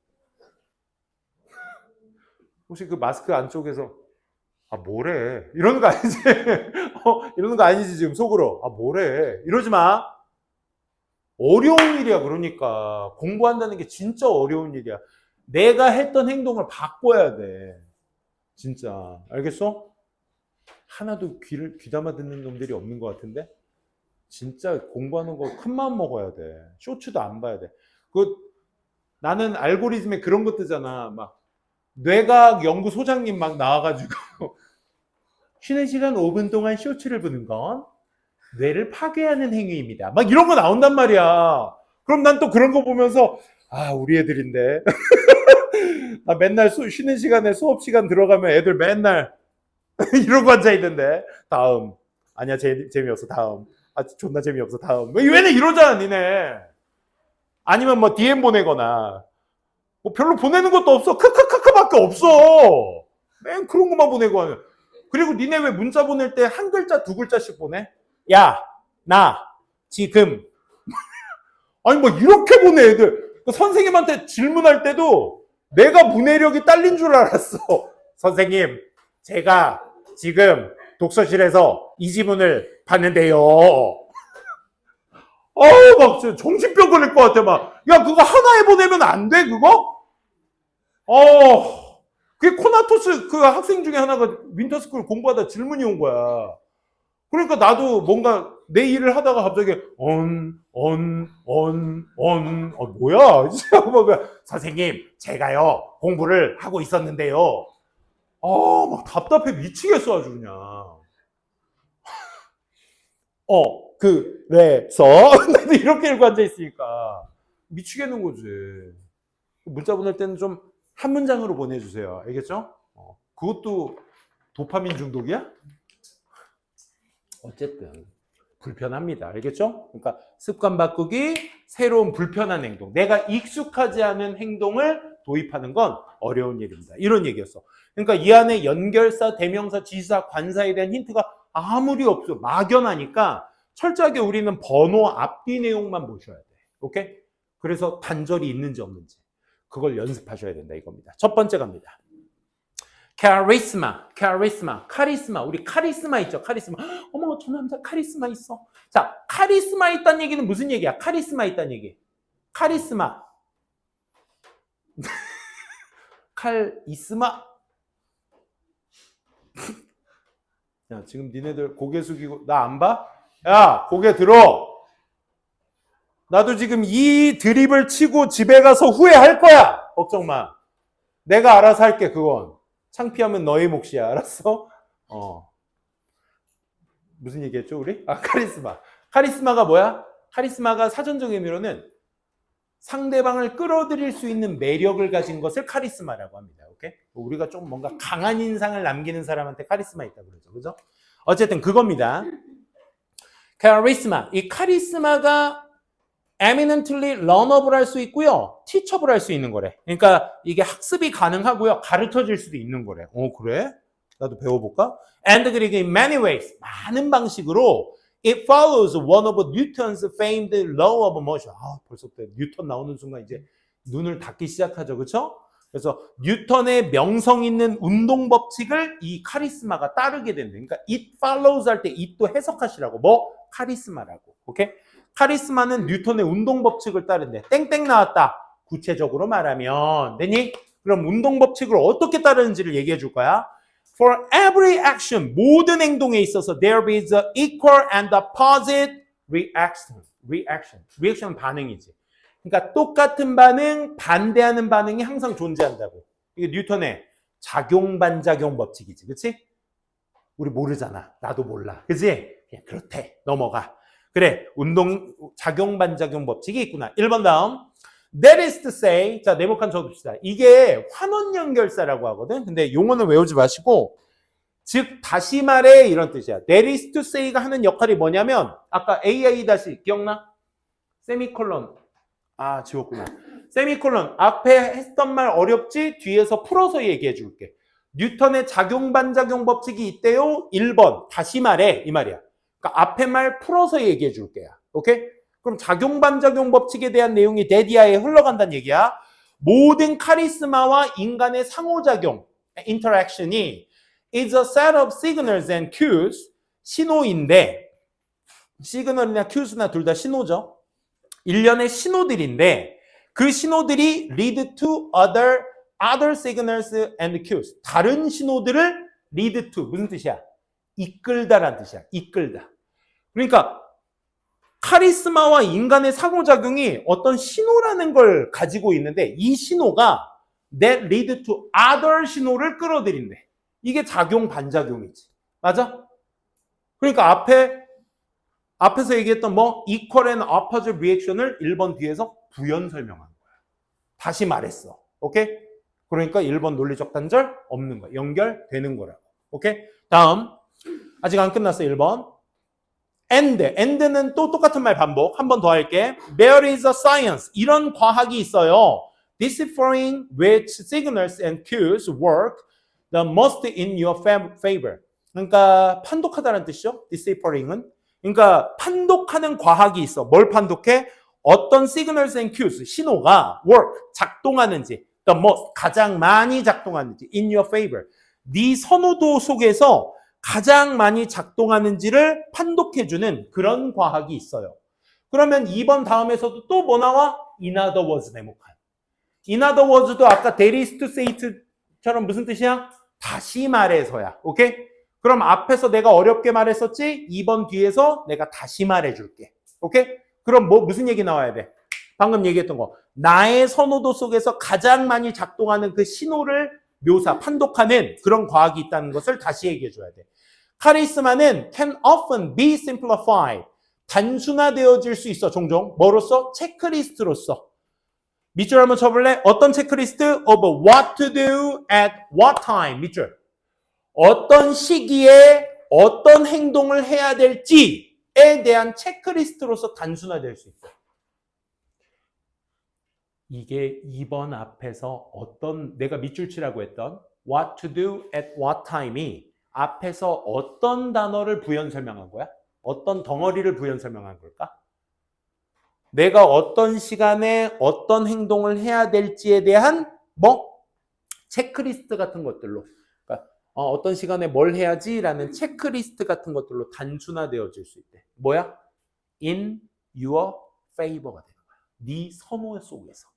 혹시 그 마스크 안쪽에서 뭐래? 이러는 거 아니지? 이러는 거 아니지, 지금 속으로. 뭐래? 이러지 마. 어려운 일이야, 그러니까. 공부한다는 게 진짜 어려운 일이야. 내가 했던 행동을 바꿔야 돼. 진짜. 알겠어? 하나도 귀담아 듣는 놈들이 없는 것 같은데? 진짜 공부하는 거 큰 마음 먹어야 돼. 쇼츠도 안 봐야 돼. 나는 알고리즘에 그런 거 뜨잖아. 막, 뇌과학 연구 소장님 막 나와가지고, 쉬는 시간 5분 동안 쇼츠를 보는 건 뇌를 파괴하는 행위입니다. 막 이런 거 나온단 말이야. 그럼 난 또 그런 거 보면서, 우리 애들인데. 나 맨날 쉬는 시간에 수업 시간 들어가면 애들 맨날 이러고 앉아있는데. 다음. 아니야, 재미없어. 다음. 존나 재미없어. 다음. 왜냐 이러잖아, 니네. 아니면 뭐 DM 보내거나. 별로 보내는 것도 없어. 크크크크밖에 없어. 맨 그런 것만 보내고 하는. 그리고 니네 왜 문자 보낼 때 한 글자, 두 글자씩 보내? 야, 나, 지금. 아니, 이렇게 보내, 애들. 선생님한테 질문할 때도 내가 문해력이 딸린 줄 알았어. 선생님, 제가 지금 독서실에서 이 지문을 봤는데요. 막 정신병 걸릴 것 같아, 막. 야, 그거 하나에 보내면 안 돼, 그거? 그게 코나토스 그 학생 중에 하나가 윈터스쿨 공부하다 질문이 온 거야. 그러니까 나도 뭔가 내 일을 하다가 갑자기 뭐야? 선생님, 제가요 공부를 하고 있었는데요. 막 답답해 미치겠어 아주 그냥. 그래서 나도 이렇게 읽고 앉아 있으니까 미치겠는 거지. 문자 보낼 때는 좀 한 문장으로 보내주세요. 알겠죠? 그것도 도파민 중독이야? 어쨌든 불편합니다. 알겠죠? 그러니까 습관 바꾸기, 새로운 불편한 행동, 내가 익숙하지 않은 행동을 도입하는 건 어려운 일입니다. 이런 얘기였어. 그러니까 이 안에 연결사, 대명사, 지사, 관사에 대한 힌트가 아무리 없어. 막연하니까 철저하게 우리는 번호 앞뒤 내용만 보셔야 돼. 오케이? 그래서 단절이 있는지 없는지 그걸 연습하셔야 된다 이겁니다. 첫 번째 갑니다. 카리스마. 우리 카리스마 있죠? 카리스마. 어머, 저 남자 카리스마 있어. 자, 카리스마 있다는 얘기는 무슨 얘기야? 카리스마 있다는 얘기. 카리스마. 칼이스마. 야, 지금 니네들 고개 숙이고 나 안 봐? 야, 고개 들어. 나도 지금 이 드립을 치고 집에 가서 후회할 거야. 걱정 마. 내가 알아서 할게, 그건. 창피하면 너의 몫이야. 알았어? 무슨 얘기했죠 우리? 카리스마. 카리스마가 뭐야? 카리스마가 사전적 의미로는 상대방을 끌어들일 수 있는 매력을 가진 것을 카리스마라고 합니다. 오케이? 우리가 좀 뭔가 강한 인상을 남기는 사람한테 카리스마 있다 그러죠. 그죠? 어쨌든 그겁니다. 카리스마. 이 카리스마가 eminently learnable 할 수 있고요. teachable 할 수 있는 거래. 그러니까 이게 학습이 가능하고요. 가르쳐질 수도 있는 거래. 그래? 나도 배워볼까? And 그리고 in many ways, 많은 방식으로 it follows one of Newton's famed law of motion. 벌써부터 뉴턴 나오는 순간 이제 눈을 닫기 시작하죠. 그렇죠? 그래서 뉴턴의 명성 있는 운동 법칙을 이 카리스마가 따르게 된다. 그러니까 it follows 할 때 it도 해석하시라고. 뭐? 카리스마라고. 오케이? 카리스마는 뉴턴의 운동 법칙을 따른대. 땡땡 나왔다. 구체적으로 말하면 되니? 그럼 운동 법칙을 어떻게 따르는지를 얘기해 줄 거야. For every action, 모든 행동에 있어서 there is an equal and opposite reaction. Reaction은 반응이지. 그러니까 똑같은 반응, 반대하는 반응이 항상 존재한다고. 이게 뉴턴의 작용-반작용 법칙이지. 그치? 우리 모르잖아. 나도 몰라. 그치? 그냥 그렇대. 넘어가. 그래. 운동, 작용-반작용 법칙이 있구나. 1번 다음. That is to say, 자, 네모칸 적읍시다. 이게 환원 연결사라고 하거든. 근데 용어는 외우지 마시고, 즉, 다시 말해, 이런 뜻이야. That is to say가 하는 역할이 뭐냐면, 아까 AI 다시, 기억나? 세미콜론. 지웠구나. 세미콜론. 앞에 했던 말 어렵지? 뒤에서 풀어서 얘기해 줄게. 뉴턴의 작용-반작용 법칙이 있대요. 1번. 다시 말해. 이 말이야. 그러니까 앞에 말 풀어서 얘기해 줄게요. 오케이? 그럼 작용-반작용 법칙에 대한 내용이 데디아에 흘러간다는 얘기야. 모든 카리스마와 인간의 상호작용, interaction이 is a set of signals and cues, 신호인데, 시그널이나 cues나 둘 다 신호죠. 일련의 신호들인데, 그 신호들이 lead to other signals and cues. 다른 신호들을 lead to, 무슨 뜻이야? 이끌다라는 뜻이야. 이끌다. 그러니까 카리스마와 인간의 상호작용이 어떤 신호라는 걸 가지고 있는데 이 신호가 that lead to other 신호를 끌어들인대. 이게 작용 반작용이지. 맞아? 그러니까 앞에서 얘기했던 뭐 equal and opposite reaction을 1번 뒤에서 부연 설명한 거야. 다시 말했어. 오케이? 그러니까 1번 논리적 단절 없는 거야. 연결되는 거라고. 오케이? 다음. 아직 안 끝났어. 1번. end는 또 똑같은 말 반복. 한 번 더 할게. There is a science. 이런 과학이 있어요. Deciphering which signals and cues work the most in your favor. 그러니까 판독하다는 뜻이죠. Deciphering은. 그러니까 판독하는 과학이 있어. 뭘 판독해? 어떤 signals and cues, 신호가 work, 작동하는지, the most, 가장 많이 작동하는지 in your favor. 네 선호도 속에서 가장 많이 작동하는지를 판독해주는 그런 과학이 있어요. 그러면 2번 다음에서도 또 뭐 나와? In other words 네모칸. In other words도 아까 that is to say처럼 무슨 뜻이야? 다시 말해서야. 오케이? 그럼 앞에서 내가 어렵게 말했었지? 2번 뒤에서 내가 다시 말해줄게. 오케이? 그럼 무슨 얘기 나와야 돼? 방금 얘기했던 거. 나의 선호도 속에서 가장 많이 작동하는 그 신호를 판독하는 그런 과학이 있다는 것을 다시 얘기해 줘야 돼. 카리스마는 can often be simplified. 단순화되어질 수 있어, 종종. 뭐로써? 체크리스트로서. 밑줄 한번 쳐볼래? 어떤 체크리스트? of what to do at what time. 밑줄. 어떤 시기에 어떤 행동을 해야 될지에 대한 체크리스트로서 단순화될 수 있어. 이게 2번 앞에서 내가 밑줄 치라고 했던 what to do at what time이 앞에서 어떤 단어를 부연 설명한 거야? 어떤 덩어리를 부연 설명한 걸까? 내가 어떤 시간에 어떤 행동을 해야 될지에 대한 체크리스트 같은 것들로, 그러니까 어떤 시간에 뭘 해야지라는 체크리스트 같은 것들로 단순화되어질 수 있대. 뭐야? In your favor가 되는 거야. 네 선호 속에서.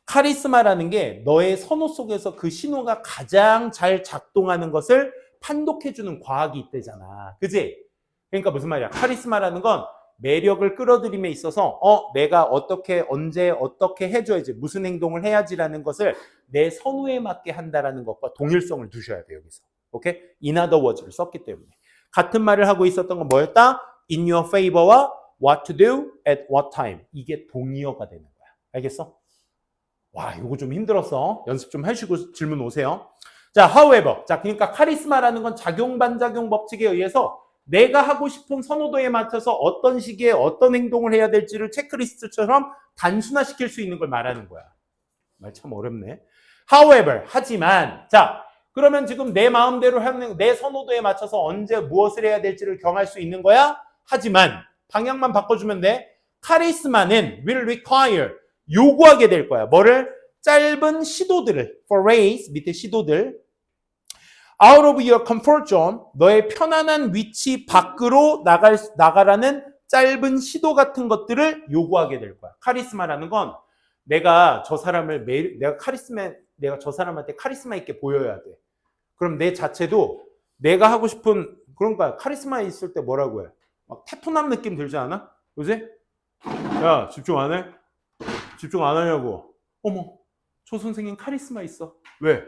카리스마라는 게 너의 선호 속에서 그 신호가 가장 잘 작동하는 것을 판독해주는 과학이 있대잖아. 그지? 그러니까 무슨 말이야? 카리스마라는 건 매력을 끌어들임에 있어서 내가 어떻게 언제 어떻게 해줘야지 무슨 행동을 해야지라는 것을 내 선호에 맞게 한다라는 것과 동일성을 두셔야 돼. 여기서. 오케이? In other words를 썼기 때문에. 같은 말을 하고 있었던 건 뭐였다? in your favor와 what to do at what time. 이게 동의어가 되는 거야. 알겠어? 와, 이거 좀 힘들었어. 연습 좀 하시고 질문 오세요. 자, however. 자, 그러니까 카리스마라는 건 작용 반작용 법칙에 의해서 내가 하고 싶은 선호도에 맞춰서 어떤 시기에 어떤 행동을 해야 될지를 체크리스트처럼 단순화시킬 수 있는 걸 말하는 거야. 말 참 어렵네. However, 하지만, 자, 그러면 지금 내 마음대로 하는, 내 선호도에 맞춰서 언제 무엇을 해야 될지를 정할 수 있는 거야? 하지만, 방향만 바꿔주면 돼. 카리스마는 will require, 요구하게 될 거야. 뭐를? 짧은 시도들을, forays, 밑에 시도들, out of your comfort zone, 너의 편안한 위치 밖으로 나가라는 짧은 시도 같은 것들을 요구하게 될 거야. 카리스마라는 건 내가 저 사람을 내가 저 사람한테 카리스마 있게 보여야 돼. 그럼 내 자체도 내가 하고 싶은 그런 거야. 카리스마 있을 때 뭐라고 해? 막 태토남 느낌 들지 않아? 그지? 야, 집중 안 해? 집중 안 하냐고. 어머, 저 선생님 카리스마 있어. 왜?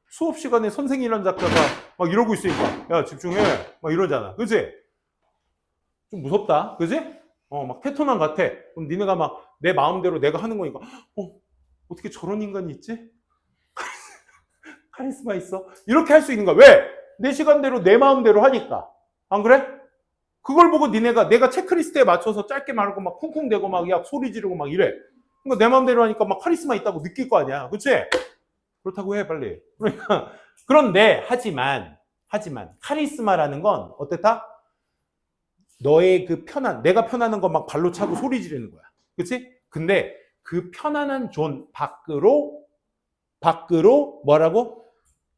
수업 시간에 선생이란 작가가 막 이러고 있으니까 야, 집중해. 막 이러잖아. 그지? 좀 무섭다. 그지? 막 태토남 같아. 그럼 니네가 막 내 마음대로 내가 하는 거니까 어떻게 저런 인간이 있지? 카리스마 있어. 이렇게 할 수 있는 거야. 왜? 내 시간대로 내 마음대로 하니까. 안 그래? 그걸 보고 니네가 내가 체크리스트에 맞춰서 짧게 말하고 막 쿵쿵대고 막 야 소리 지르고 막 이래. 그러니까 내 마음대로 하니까 막 카리스마 있다고 느낄 거 아니야. 그치? 그렇다고 해 빨리. 그러니까 그런데 하지만 카리스마라는 건 어땠다? 너의 그 내가 편안한 거 막 발로 차고 소리 지르는 거야. 그치? 근데 그 편안한 존 밖으로 뭐라고?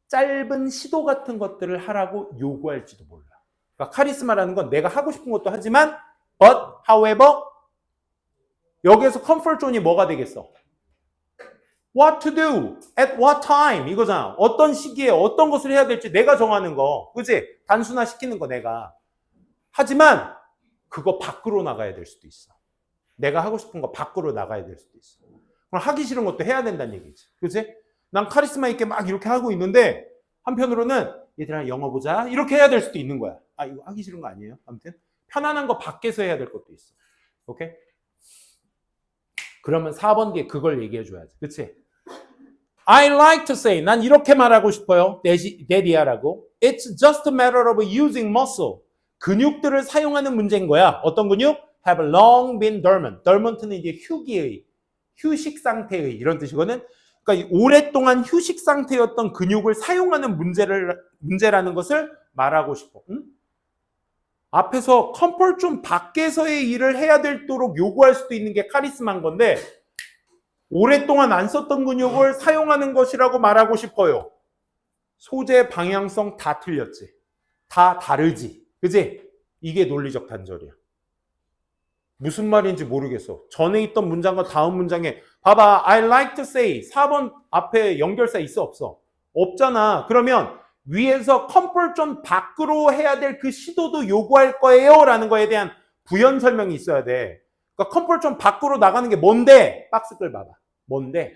짧은 시도 같은 것들을 하라고 요구할지도 몰라. 그러니까 카리스마라는 건 내가 하고 싶은 것도 하지만 but, however 여기에서 comfort zone이 뭐가 되겠어? What to do at what time 이거잖아. 어떤 시기에 어떤 것을 해야 될지 내가 정하는 거. 그치? 단순화시키는 거 내가. 하지만 그거 밖으로 나가야 될 수도 있어. 내가 하고 싶은 거 밖으로 나가야 될 수도 있어. 그럼 하기 싫은 것도 해야 된다는 얘기지. 그치? 난 카리스마 있게 막 이렇게 하고 있는데 한편으로는 얘들아 영어 보자 이렇게 해야 될 수도 있는 거야. 아 이거 하기 싫은 거 아니에요? 아무튼 편안한 거 밖에서 해야 될 것도 있어. 오케이? 그러면 4번 뒤에 그걸 얘기해 줘야지. 그치? I like to say 난 이렇게 말하고 싶어요. 데디아라고. It's just a matter of using muscle. 근육들을 사용하는 문제인 거야. 어떤 근육? Have long been dormant. dormant는 이제 휴식 상태의 이런 뜻이거든. 그러니까 오랫동안 휴식 상태였던 근육을 사용하는 문제라는 것을 말하고 싶어. 응? 앞에서 컴포트 존 밖에서의 일을 해야 되도록 요구할 수도 있는 게 카리스마인 건데 오랫동안 안 썼던 근육을 사용하는 것이라고 말하고 싶어요. 소재, 방향성 다 틀렸지. 다 다르지. 그지? 이게 논리적 단절이야. 무슨 말인지 모르겠어. 전에 있던 문장과 다음 문장에 봐봐. I like to say 4번 앞에 연결사 있어 없어? 없잖아. 그러면 위에서 컴포트 존 밖으로 해야 될 그 시도도 요구할 거예요 라는 거에 대한 부연 설명이 있어야 돼. 그러니까 컴포트 존 밖으로 나가는 게 뭔데? 박스 끌 봐봐. 뭔데?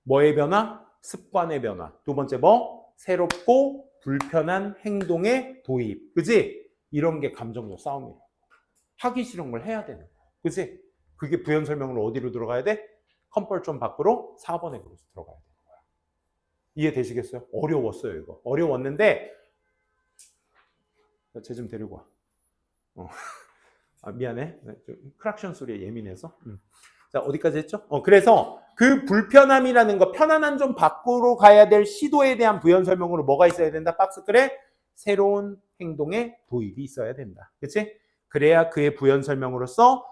뭐의 변화? 습관의 변화. 두 번째 뭐? 새롭고 불편한 행동의 도입. 그지? 이런 게 감정적 싸움이에요. 하기 싫은 걸 해야 되는 거야. 그지? 그게 부연 설명으로 어디로 들어가야 돼? 컴포트 존 밖으로 4번에 들어가야 되는 거야. 이해되시겠어요? 어려웠어요, 이거. 어려웠는데 쟤 좀 데리고 와. 아, 미안해. 크락션 소리에 예민해서. 자, 어디까지 했죠? 그래서 그 불편함이라는 거, 편안한 좀 밖으로 가야 될 시도에 대한 부연 설명으로 뭐가 있어야 된다? 박스글에 새로운 행동의 도입이 있어야 된다. 그치? 그래야 그의 부연 설명으로서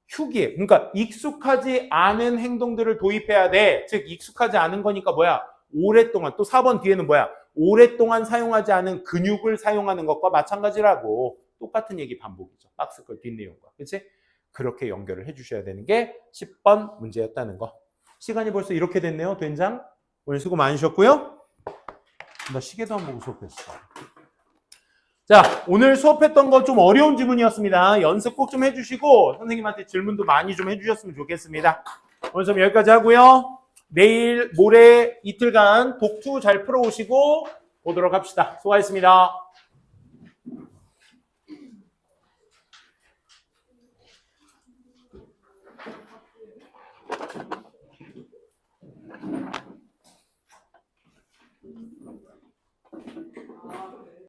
휴게, 그러니까 익숙하지 않은 행동들을 도입해야 돼. 즉, 익숙하지 않은 거니까 뭐야? 오랫동안, 또 4번 뒤에는 뭐야? 오랫동안 사용하지 않은 근육을 사용하는 것과 마찬가지라고. 똑같은 얘기 반복이죠. 박스글 뒷내용과. 그치? 그렇게 연결을 해주셔야 되는 게 10번 문제였다는 거. 시간이 벌써 이렇게 됐네요. 된장. 오늘 수고 많으셨고요. 나 시계도 안 보고 수업했어. 자, 오늘 수업했던 거 좀 어려운 지문이었습니다. 연습 꼭 좀 해주시고 선생님한테 질문도 많이 좀 해주셨으면 좋겠습니다. 오늘 좀 여기까지 하고요. 내일, 모레 이틀간 독투 잘 풀어오시고 보도록 합시다. 수고하셨습니다.